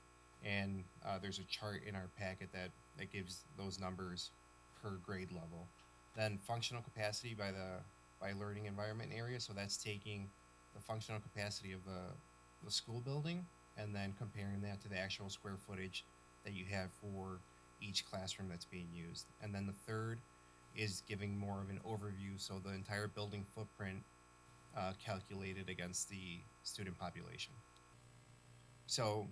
and there's a chart in our packet that gives those numbers per grade level. Then functional capacity by learning environment area, so that's taking the functional capacity of the school building and then comparing that to the actual square footage that you have for each classroom that's being used. And then the third is giving more of an overview, so the entire building footprint calculated against the student population. So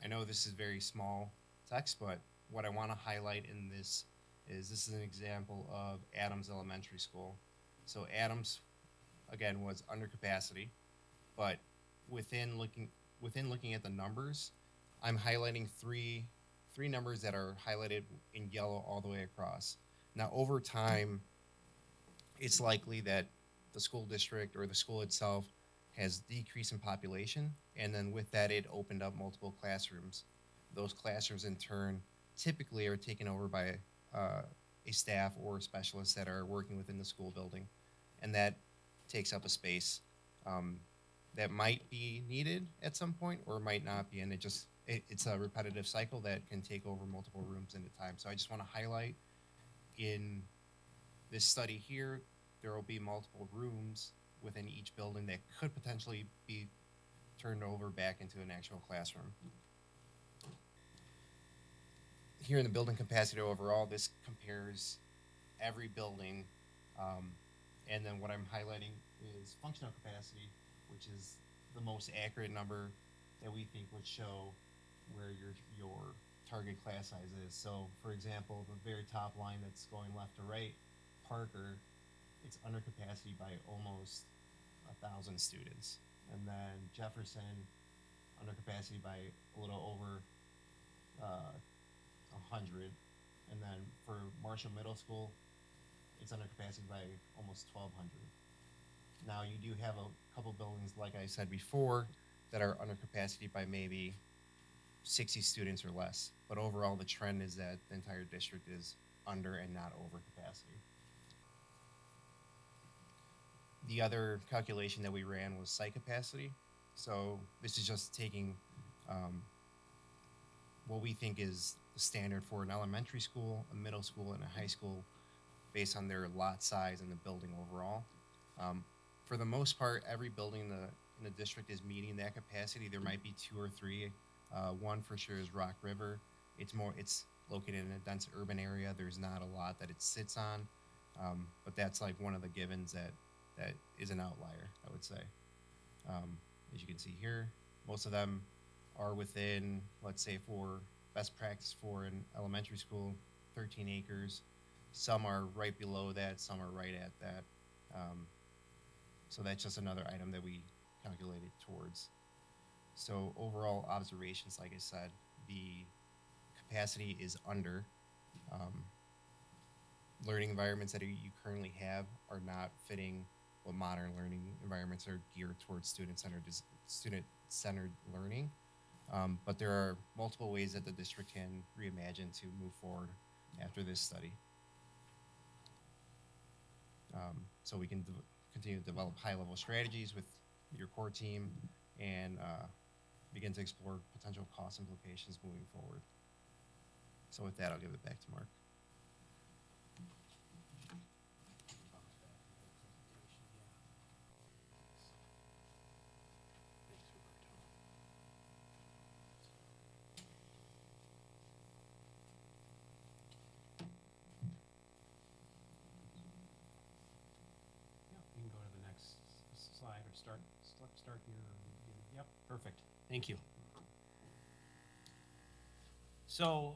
I know this is very small text, but what I want to highlight in this is an example of Adams Elementary School. So Adams, again, was under capacity, but within looking at the numbers, I'm highlighting three numbers that are highlighted in yellow all the way across. Now, over time, it's likely that the school district or the school itself has decreased in population, and then with that, it opened up multiple classrooms. Those classrooms, in turn, typically are taken over by a staff or specialists that are working within the school building, and that takes up a space that might be needed at some point or might not be, and it's a repetitive cycle that can take over multiple rooms at a time. So I just want to highlight in this study here, there will be multiple rooms within each building that could potentially be turned over back into an actual classroom. Here in the building capacity overall, this compares every building, and then what I'm highlighting is functional capacity, which is the most accurate number that we think would show where your target class size is. So, for example, the very top line that's going left to right, Parker, it's under capacity by almost 1,000 students. And then Jefferson, under capacity by a little over 100. And then for Marshall Middle School, it's under capacity by almost 1,200. Now, you do have a couple buildings, like I said before, that are under capacity by maybe 60 students or less. But overall, the trend is that the entire district is under and not over capacity. The other calculation that we ran was site capacity. So this is just taking what we think is the standard for an elementary school, a middle school, and a high school based on their lot size and the building overall. For the most part, every building in the district is meeting that capacity. There might be 2 or 3. One for sure is Rock River. It's located in a dense urban area. There's not a lot that it sits on, but that's like one of the givens that is an outlier, I would say. As you can see here, most of them are within, let's say, for best practice for an elementary school, 13 acres. Some are right below that, some are right at that. So that's just another item that we calculated towards. So overall observations, like I said, the capacity is under. Learning environments that you currently have are not fitting what modern learning environments are geared towards student-centered learning. But there are multiple ways that the district can reimagine to move forward after this study. So we can continue to develop high-level strategies with your core team and begin to explore potential cost implications moving forward. So with that, I'll give it back to Mark. You can go to the next slide or start here. Yep, perfect. Thank you. So,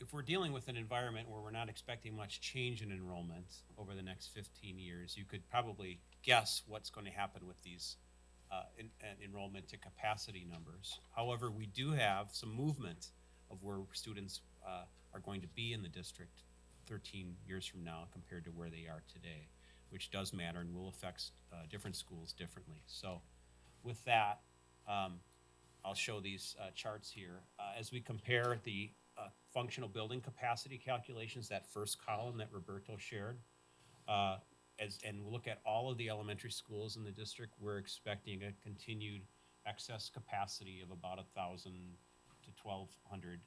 if we're dealing with an environment where we're not expecting much change in enrollment over the next 15 years, you could probably guess what's going to happen with these enrollment to capacity numbers. However, we do have some movement of where students are going to be in the district 13 years from now compared to where they are today, which does matter and will affect different schools differently. So with that, I'll show these charts here. As we compare the functional building capacity calculations, that first column that Roberto shared, and look at all of the elementary schools in the district, we're expecting a continued excess capacity of about 1,000 to 1,200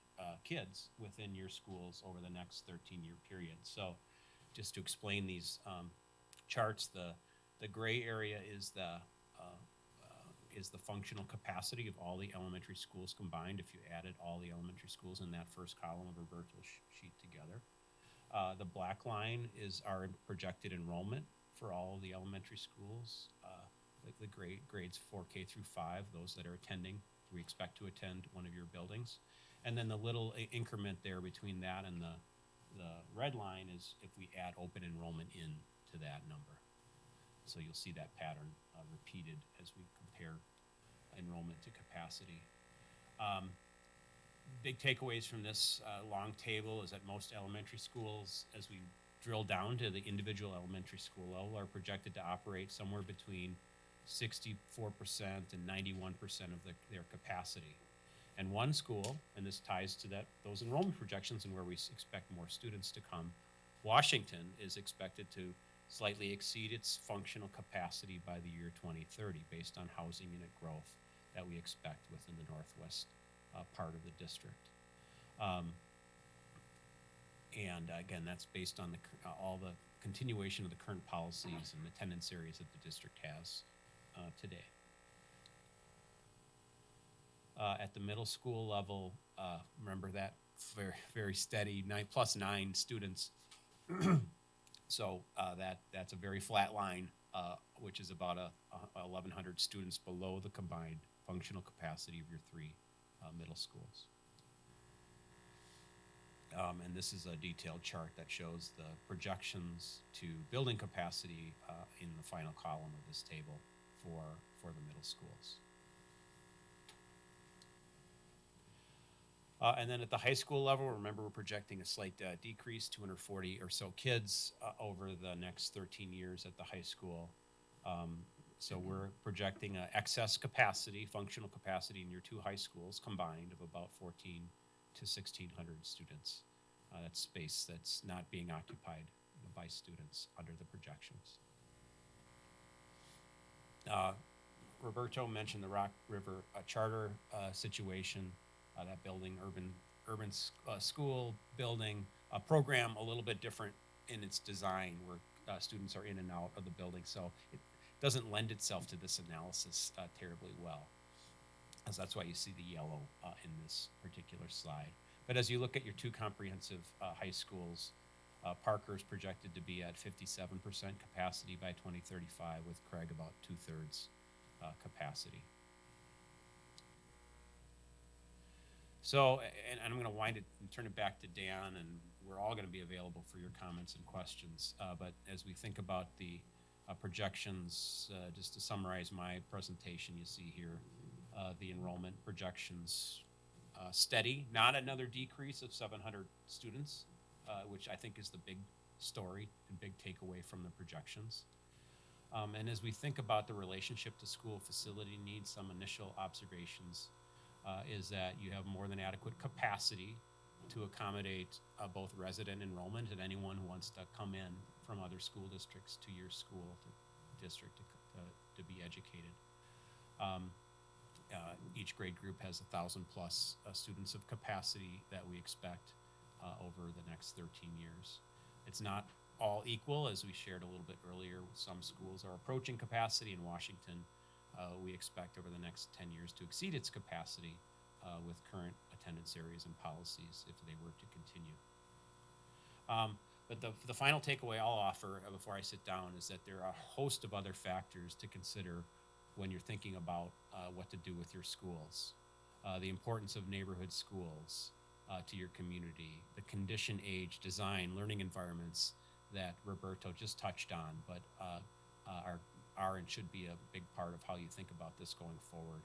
kids within your schools over the next 13-year period. So just to explain these charts, the gray area is the functional capacity of all the elementary schools combined if you added all the elementary schools in that first column of Roberto's sheet together. The black line is our projected enrollment for all of the elementary schools, the grades 4K through 5, those that are attending, we expect to attend one of your buildings. And then the little increment there between that and the red line is if we add open enrollment in to that number. So you'll see that pattern repeated as we compare enrollment to capacity. Big takeaways from this long table is that most elementary schools, as we drill down to the individual elementary school level, are projected to operate somewhere between 64% and 91% of their capacity. And one school, and this ties to those enrollment projections and where we expect more students to come, Washington is expected to slightly exceed its functional capacity by the year 2030 based on housing unit growth that we expect within the northwest part of the district. And again, that's based on all the continuation of the current policies and attendance areas that the district has today. At the middle school level, remember that very, very steady 9+9 students. So that's a very flat line, which is about 1,100 students below the combined functional capacity of your three middle schools. And this is a detailed chart that shows the projections to building capacity in the final column of this table for the middle schools. And then at the high school level, remember we're projecting a slight decrease, 240 or so kids over the next 13 years at the high school. So we're projecting an excess capacity, functional capacity in your two high schools combined of about 1,400 to 1,600 students. That's space that's not being occupied by students under the projections. Roberto mentioned the Rock River Charter situation. That building, urban school building, a program a little bit different in its design where students are in and out of the building. So it doesn't lend itself to this analysis terribly well. So that's why you see the yellow in this particular slide. But as you look at your two comprehensive high schools, Parker is projected to be at 57% capacity by 2035 with Craig about 2/3 capacity. So, and I'm going to wind it and turn it back to Dan, and we're all going to be available for your comments and questions. But as we think about the projections, just to summarize my presentation, you see here the enrollment projections steady, not another decrease of 700 students, which I think is the big story and big takeaway from the projections. And as we think about the relationship to school facility needs, some initial observations is that you have more than adequate capacity to accommodate both resident enrollment and anyone who wants to come in from other school districts to your school district to be educated. Each grade group has 1,000+ students of capacity that we expect over the next 13 years. It's not all equal, as we shared a little bit earlier. Some schools are approaching capacity. In Washington, we expect over the next 10 years to exceed its capacity with current attendance areas and policies if they were to continue. But the final takeaway I'll offer before I sit down is that there are a host of other factors to consider when you're thinking about what to do with your schools. The importance of neighborhood schools to your community, the condition, age, design, learning environments that Roberto just touched on, but are are and should be a big part of how you think about this going forward.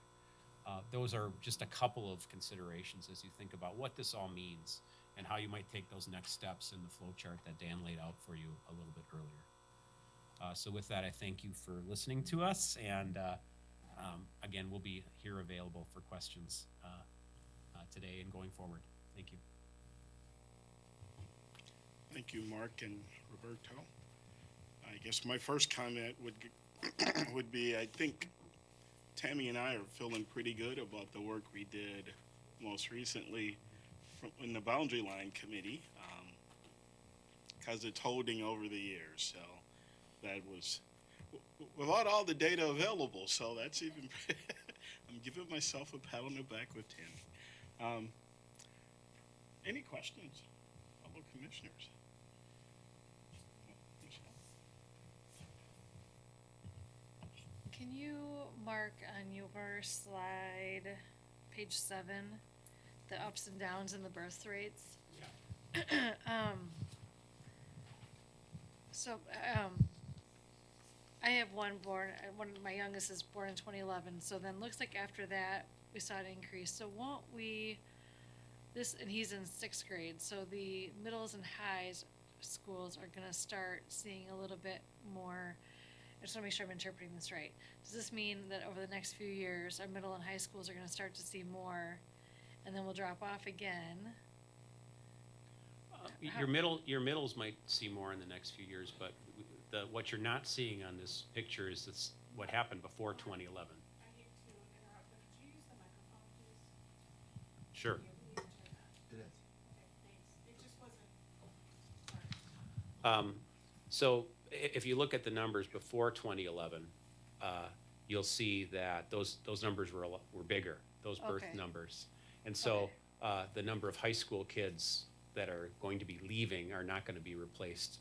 Those are just a couple of considerations as you think about what this all means and how you might take those next steps in the flow chart that Dan laid out for you a little bit earlier. So with that, I thank you for listening to us, and again, we'll be here available for questions today and going forward. Thank you. Thank you, Mark and Roberto. I guess my first comment would be, I think Tammy and I are feeling pretty good about the work we did most recently in the Boundary Line Committee, because it's holding over the years. So that was without all the data available. So that's even. I'm giving myself a pat on the back with Tammy. Any questions, fellow commissioners? Can you mark on your slide, page 7, the ups and downs in the birth rates? Yeah. I have one my youngest is born in 2011, so then looks like after that, we saw an increase. So won't we, and he's in 6th grade, so the middles and highs schools are gonna start seeing a little bit more. I just wanna make sure I'm interpreting this right. Does this mean that over the next few years, our middle and high schools are gonna start to see more, and then we'll drop off again? Your middles might see more in the next few years, but what you're not seeing on this picture is what happened before 2011. I hate to interrupt, but could you use the microphone, please? Sure. Okay, thanks. It just wasn't. So if you look at the numbers before 2011, you'll see that those numbers were bigger, those birth Okay. numbers. And so the number of high school kids that are going to be leaving are not going to be replaced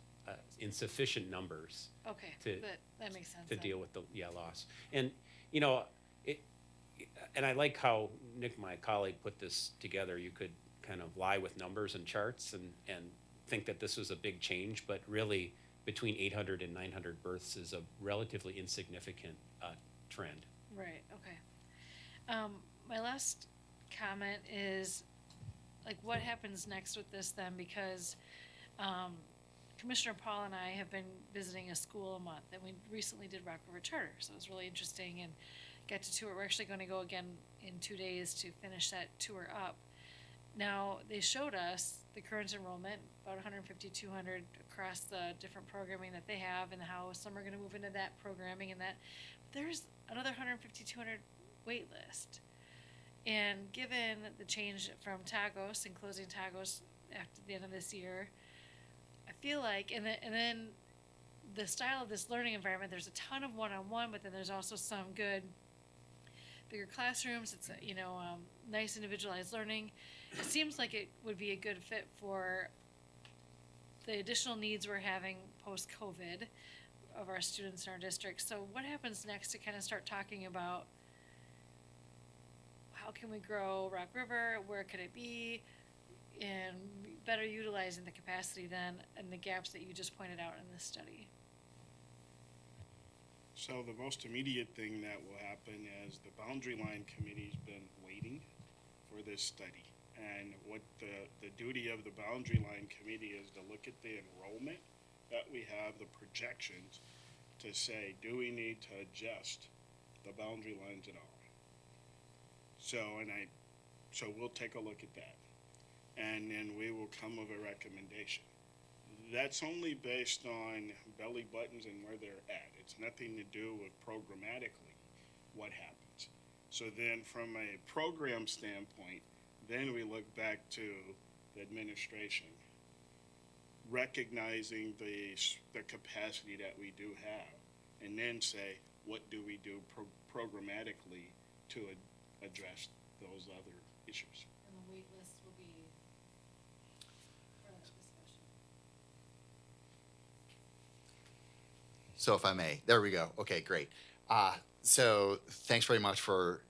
in sufficient numbers Okay, to- that makes sense to then. deal with the loss. And and I like how Nick, my colleague, put this together. You could kind of lie with numbers and charts and think that this was a big change, but really between 800 and 900 births is a relatively insignificant trend. Right, okay. My last comment is, like, what happens next with this then? Because Commissioner Paul and I have been visiting a school a month, and we recently did Rock River Charter, so it was really interesting and got to tour. We're actually going to go again in 2 days to finish that tour up. Now, they showed us the current enrollment, about 150, 200 across the different programming that they have, and how some are going to move into that programming and that. There's another 150, 200 wait list. And given the change from Tagos and closing Tagos after the end of this year, I feel like, and then the style of this learning environment, there's a ton of one-on-one, but then there's also some good bigger classrooms. It's nice individualized learning. It seems like it would be a good fit for the additional needs we're having post-COVID of our students in our district. So what happens next to kind of start talking about how can we grow Rock River, where could it be, and better utilizing the capacity then and the gaps that you just pointed out in this study? So the most immediate thing that will happen is the Boundary Line Committee's been waiting for this study. And what the duty of the Boundary Line Committee is to look at the enrollment that we have, the projections, to say, do we need to adjust the boundary lines at all? So we'll take a look at that. And then we will come with a recommendation. That's only based on belly buttons and where they're at. It's nothing to do with programmatically what happens. So then from a program standpoint, then we look back to the administration, recognizing the capacity that we do have, and then say, what do we do programmatically to address those other issues? And the wait list will be for that discussion. So if I may, there we go. Okay, great. So thanks very much for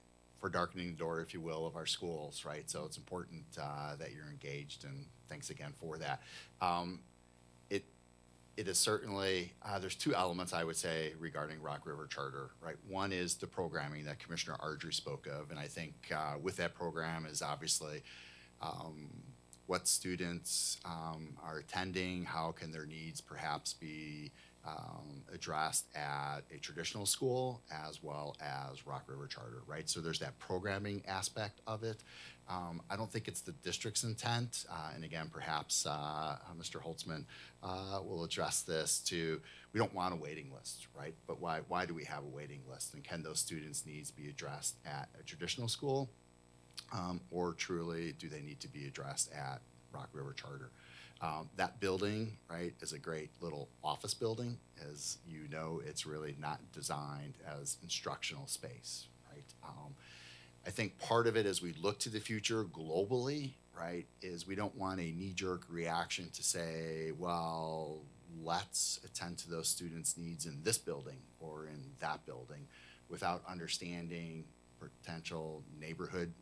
darkening the door, if you will, of our schools, right? So it's important that you're engaged, and thanks again for that. it is certainly, there's two elements I would say regarding Rock River Charter, right? One is the programming that Commissioner Ardrey spoke of, and I think with that program is obviously what students are attending, how can their needs perhaps be addressed at a traditional school as well as Rock River Charter, right? So there's that programming aspect of it. I don't think it's the district's intent, and again, perhaps Mr. Holtzman will address this too. We don't want a waiting list, right? But why do we have a waiting list? And can those students' needs be addressed at a traditional school, or truly do they need to be addressed at Rock River Charter? That building, right, is a great little office building. As you know, it's really not designed as instructional space, right? I think part of it as we look to the future globally, right, is we don't want a knee-jerk reaction to say, well, let's attend to those students' needs in this building or in that building without understanding potential neighborhood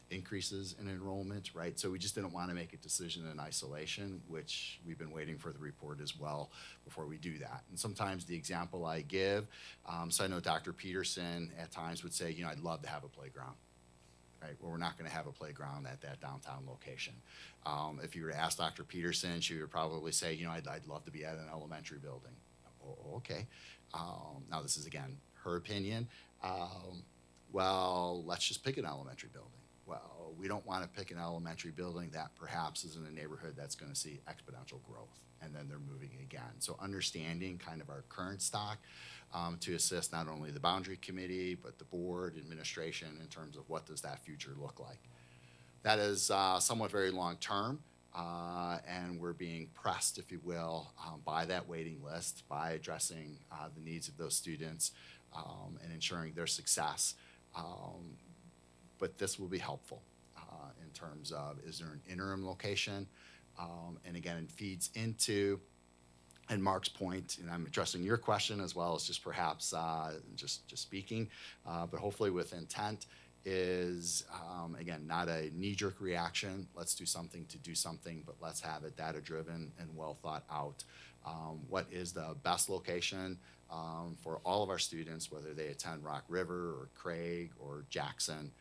increases in enrollment, right? So we just didn't want to make a decision in isolation, which we've been waiting for the report as well before we do that. And sometimes the example I give, so I know Dr. Peterson at times would say, I'd love to have a playground, right? Well, we're not going to have a playground at that downtown location. If you were to ask Dr. Peterson, she would probably say, I'd love to be at an elementary building. Oh, okay. Now this is, again, her opinion. Well, let's just pick an elementary building. Well, we don't want to pick an elementary building that perhaps is in a neighborhood that's going to see exponential growth, and then they're moving again. So understanding kind of our current stock to assist not only the boundary committee, but the board, administration, in terms of what does that future look like. That is somewhat very long term, and we're being pressed, if you will, by that waiting list, by addressing the needs of those students and ensuring their success. But this will be helpful in terms of, is there an interim location? And again, it feeds into, and Mark's point, and I'm addressing your question as well as just perhaps just speaking, but hopefully with intent is, again, not a knee-jerk reaction. Let's do something to do something, but let's have it data-driven and well thought out. What is the best location for all of our students, whether they attend Rock River or Craig or Jackson?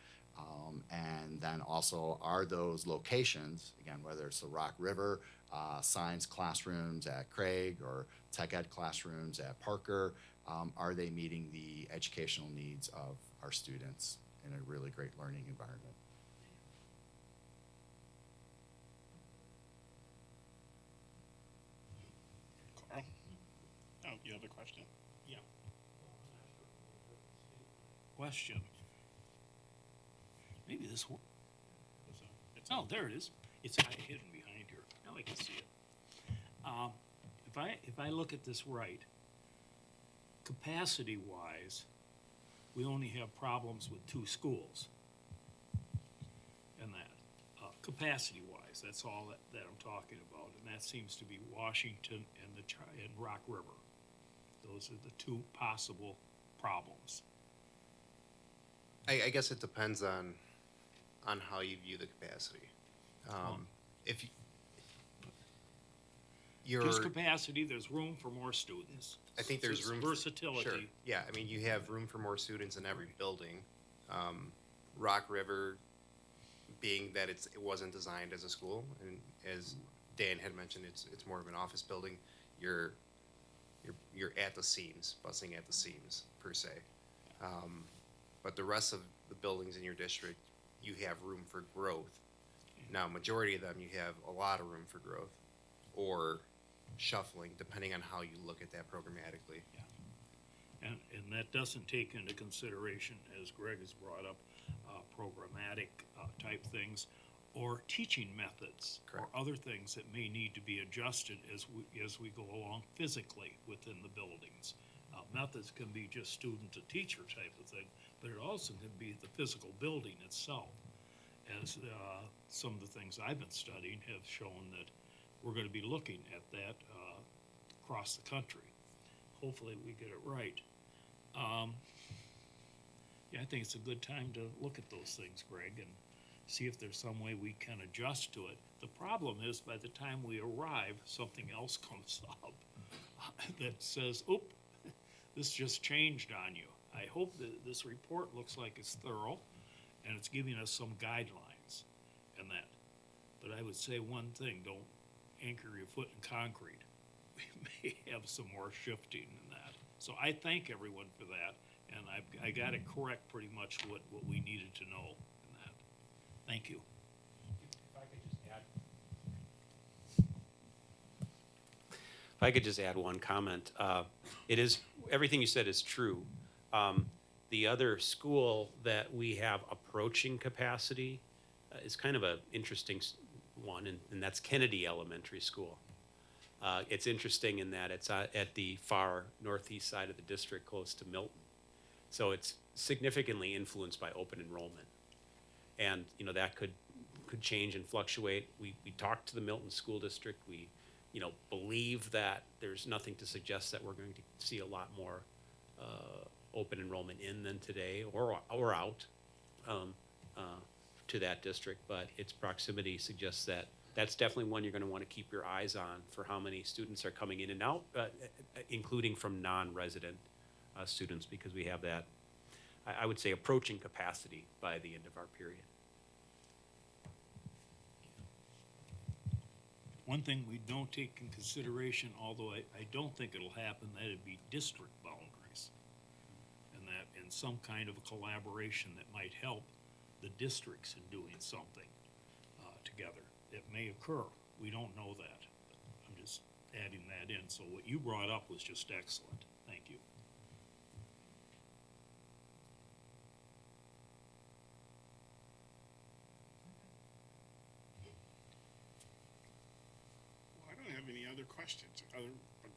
And then also, are those locations, again, whether it's the Rock River, science classrooms at Craig or tech ed classrooms at Parker, are they meeting the educational needs of our students in a really great learning environment? Carl? Oh, you have a question? Yeah. Question. Maybe this one. Oh, there it is. It's hidden behind here. Now I can see it. If I look at this right, capacity-wise, we only have problems with 2 schools. And that, capacity-wise, that's all that I'm talking about. And that seems to be Washington and Rock River. Those are the 2 possible problems. I guess it depends on how you view the capacity. If you're Just capacity, there's room for more students. I think there's It's room versatility. Sure. Yeah, I mean, you have room for more students in every building. Rock River, being that it wasn't designed as a school, and as Dan had mentioned, it's more of an office building. You're at the seams, busting at the seams per se. But the rest of the buildings in your district, you have room for growth. Now, majority of them, you have a lot of room for growth, or shuffling, depending on how you look at that programmatically. And that doesn't take into consideration, as Greg has brought up, programmatic type things, or teaching methods, Correct. or other things that may need to be adjusted as we go along physically within the buildings. Methods can be just student to teacher type of thing, but it also can be the physical building itself. As some of the things I've been studying have shown that we're going to be looking at that across the country. Hopefully we get it right. Yeah, I think it's a good time to look at those things, Greg, and see if there's some way we can adjust to it. The problem is, by the time we arrive, something else comes up that says, oop, this just changed on you. I hope that this report looks like it's thorough and it's giving us some guidelines and that. But I would say one thing, don't anchor your foot in concrete. We may have some more shifting in that. So I thank everyone for that, and I got it correct pretty much what we needed to know in that. Thank you. If I could just add one comment, it is, everything you said is true. The other school that we have approaching capacity is kind of an interesting one, and that's Kennedy Elementary School. It's interesting in that it's at the far northeast side of the district, close to Milton. So it's significantly influenced by open enrollment. And, you know, that could change and fluctuate. We talked to the Milton School District. We, you know, believe that there's nothing to suggest that we're going to see a lot more open enrollment in than today or out to that district. But its proximity suggests that that's definitely one you're going to want to keep your eyes on for how many students are coming in and out, including from non-resident students, because we have that, I would say, approaching capacity by the end of our period. One thing we don't take in consideration, although I don't think it'll happen, that'd be district boundaries. And that in some kind of a collaboration that might help the districts in doing something together. It may occur. We don't know that. I'm just adding that in. So what you brought up was just excellent. Thank you. Well, I don't have any other questions.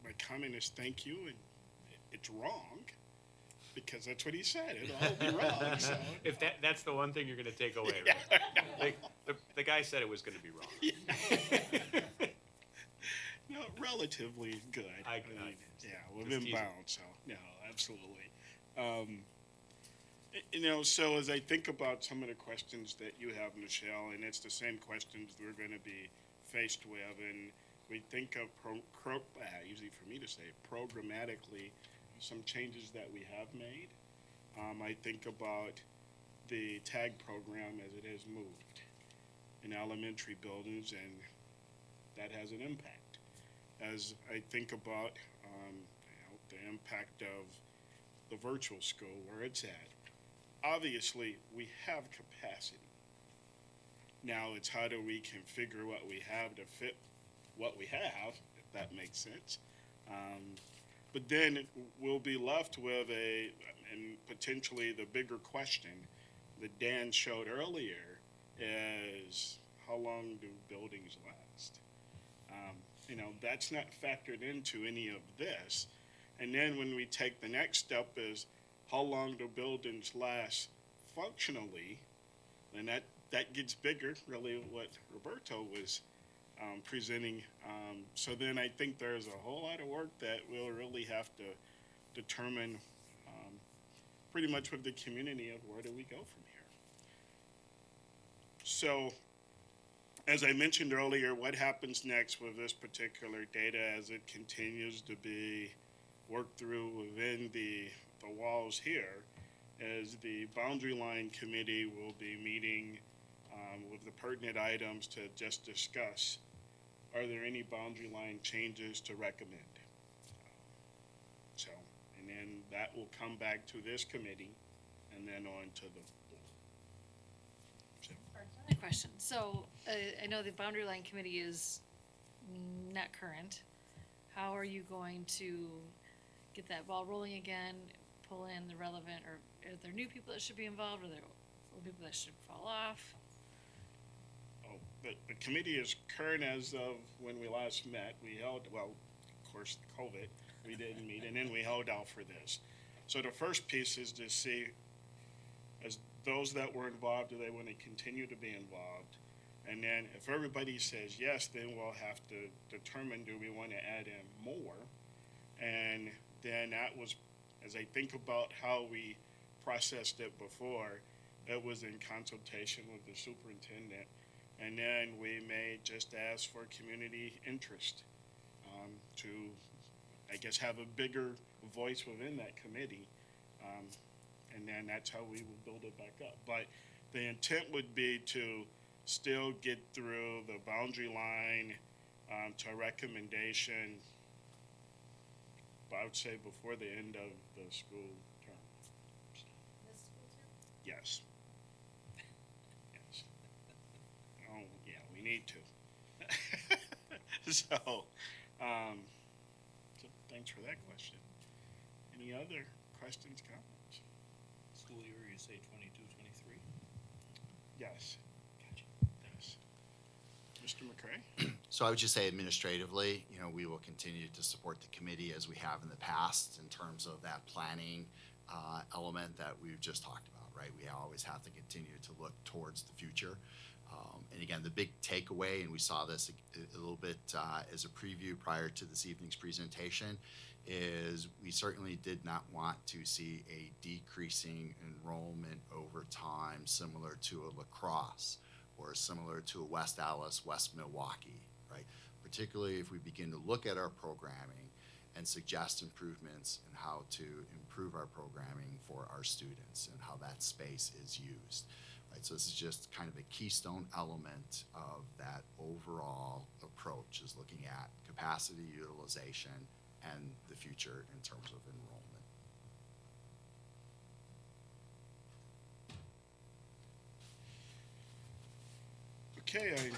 My comment is thank you, and it's wrong, because that's what he said. It'll all be wrong. So. If that's the one thing you're going to take away, right? The guy said it was going to be wrong. No, relatively good. I yeah, within bounds. So, no, absolutely. You know, so as I think about some of the questions that you have, Michelle, and it's the same questions we're going to be faced with, and we think of easy for me to say, programmatically, some changes that we have made. I think about the tag program as it has moved in elementary buildings, and that has an impact. As I think about the impact of the virtual school, where it's at, obviously we have capacity. Now it's how do we configure what we have to fit what we have, if that makes sense. But then we'll be left with and potentially the bigger question that Dan showed earlier is, how long do buildings last? You know, that's not factored into any of this. And then when we take the next step is, how long do buildings last functionally? And that gets bigger, really what Roberto was presenting. So then I think there's a whole lot of work that we'll really have to determine pretty much with the community of where do we go from here. So as I mentioned earlier, what happens next with this particular data as it continues to be worked through within the walls here is the boundary line committee will be meeting with the pertinent items to just discuss, are there any boundary line changes to recommend? And then that will come back to this committee and then on to the board. So. Another question. So I know the boundary line committee is not current. How are you going to get that ball rolling again, pull in the relevant, or are there new people that should be involved, or are there old people that should fall off? The committee is current as of when we last met. We held, well, of course, COVID, we didn't meet, and then we held out for this. So the first piece is to see, as those that were involved, do they want to continue to be involved? And then if everybody says yes, then we'll have to determine, do we want to add in more? And then that was, as I think about how we processed it before, it was in consultation with the superintendent. And then we may just ask for community interest, to, I guess, have a bigger voice within that committee. And then that's how we will build it back up. But the intent would be to still get through the boundary line, to a recommendation, I would say before the end of the school term. Yes. Yes. Oh, yeah, we need to. So thanks for that question. Any other questions, comments? School year, you say 22, 23? Yes. Gotcha. Yes. Mr. McCray? So I would just say administratively, we will continue to support the committee as we have in the past in terms of that planning element that we've just talked about, right? We always have to continue to look towards the future. And again, the big takeaway, and we saw this a little bit as a preview prior to this evening's presentation, is we certainly did not want to see a decreasing enrollment over time similar to a La Crosse or similar to a West Allis, West Milwaukee, right? Particularly if we begin to look at our programming and suggest improvements in how to improve our programming for our students and how that space is used. Right, so this is just kind of a keystone element of that overall approach, is looking at capacity utilization and the future in terms of enrollment. Okay,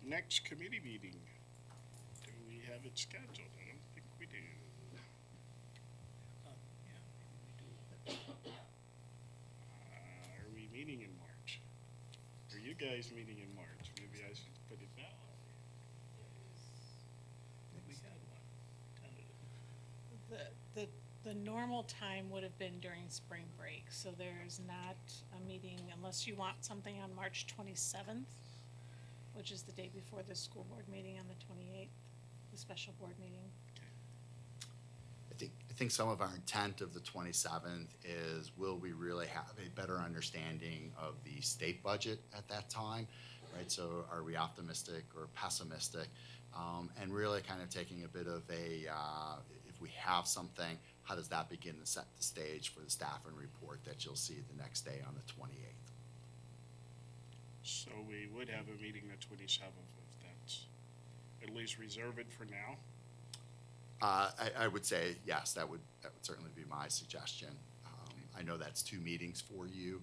next committee meeting. Do we have it scheduled? I don't think we do. Are we meeting in March? Are you guys meeting in March? Maybe I should put it that way. We had one tentative. The normal time would have been during spring break, so there's not a meeting unless you want something on March 27th, which is the day before the school board meeting on the 28th, the special board meeting. I think some of our intent of the 27th is, will we really have a better understanding of the state budget at that time, right? So are we optimistic or pessimistic? And really kind of taking a bit of a, if we have something, how does that begin to set the stage for the staffing report that you'll see the next day on the 28th? So we would have a meeting the 27th, if that's at least reserved for now. I would say yes. That would certainly be my suggestion. I know that's 2 meetings for you.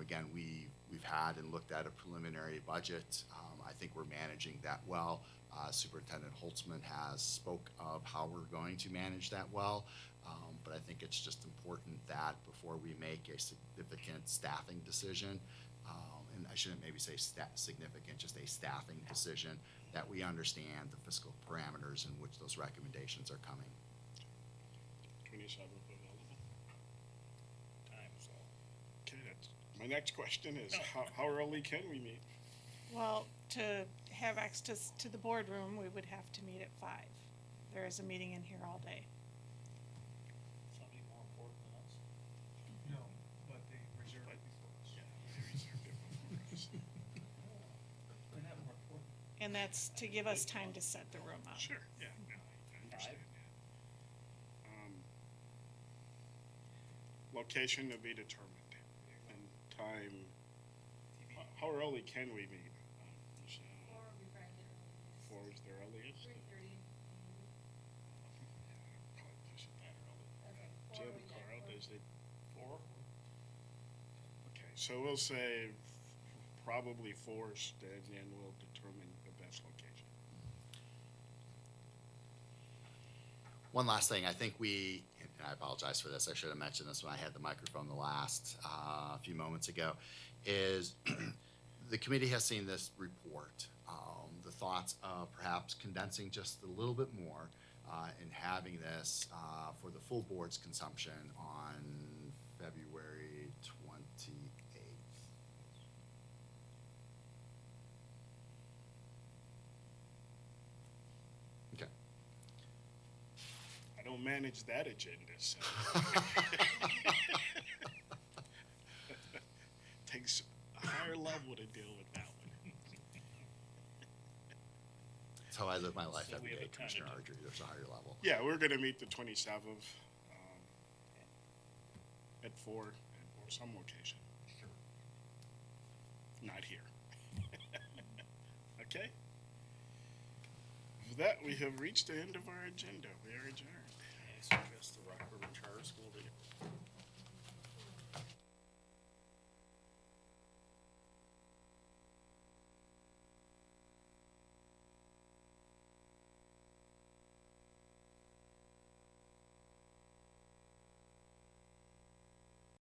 Again, we've had and looked at a preliminary budget. I think we're managing that well. Superintendent Holtzman has spoke of how we're going to manage that well. But I think it's just important that before we make a significant staffing decision, and I shouldn't maybe say significant, just a staffing decision, that we understand the fiscal parameters in which those recommendations are coming. 27th available. Time, so. Okay, that's, my next question is, how early can we meet? Well, to have access to the boardroom, we would have to meet at 5. There is a meeting in here all day. Somebody more important than us? No, but they reserved it before us. Yeah, they reserved it before us. We're not more important. And that's to give us time to set the room up. Sure, yeah, no, I understand that. Location to be determined, and time, how early can we meet? Michelle? 4 is the earliest? Probably push it that early. Jim, Carl, is it 4? Okay, so we'll say probably 4th, and then we'll determine the best location. One last thing, I think we, and I apologize for this, I should have mentioned this when I had the microphone the last few moments ago, is the committee has seen this report. The thoughts of perhaps condensing just a little bit more and having this for the full board's consumption on February 28th. Okay. I don't manage that agenda, so. deal with that one. That's how I live my life So every we have day, a Commissioner tentative. Archer. There's a higher level. Yeah, we're gonna meet the 27th, at 4 at some location. Sure. Not here. Okay? With that, we have reached the end of our agenda. We are adjourned. I suggest the Rock River Charter School to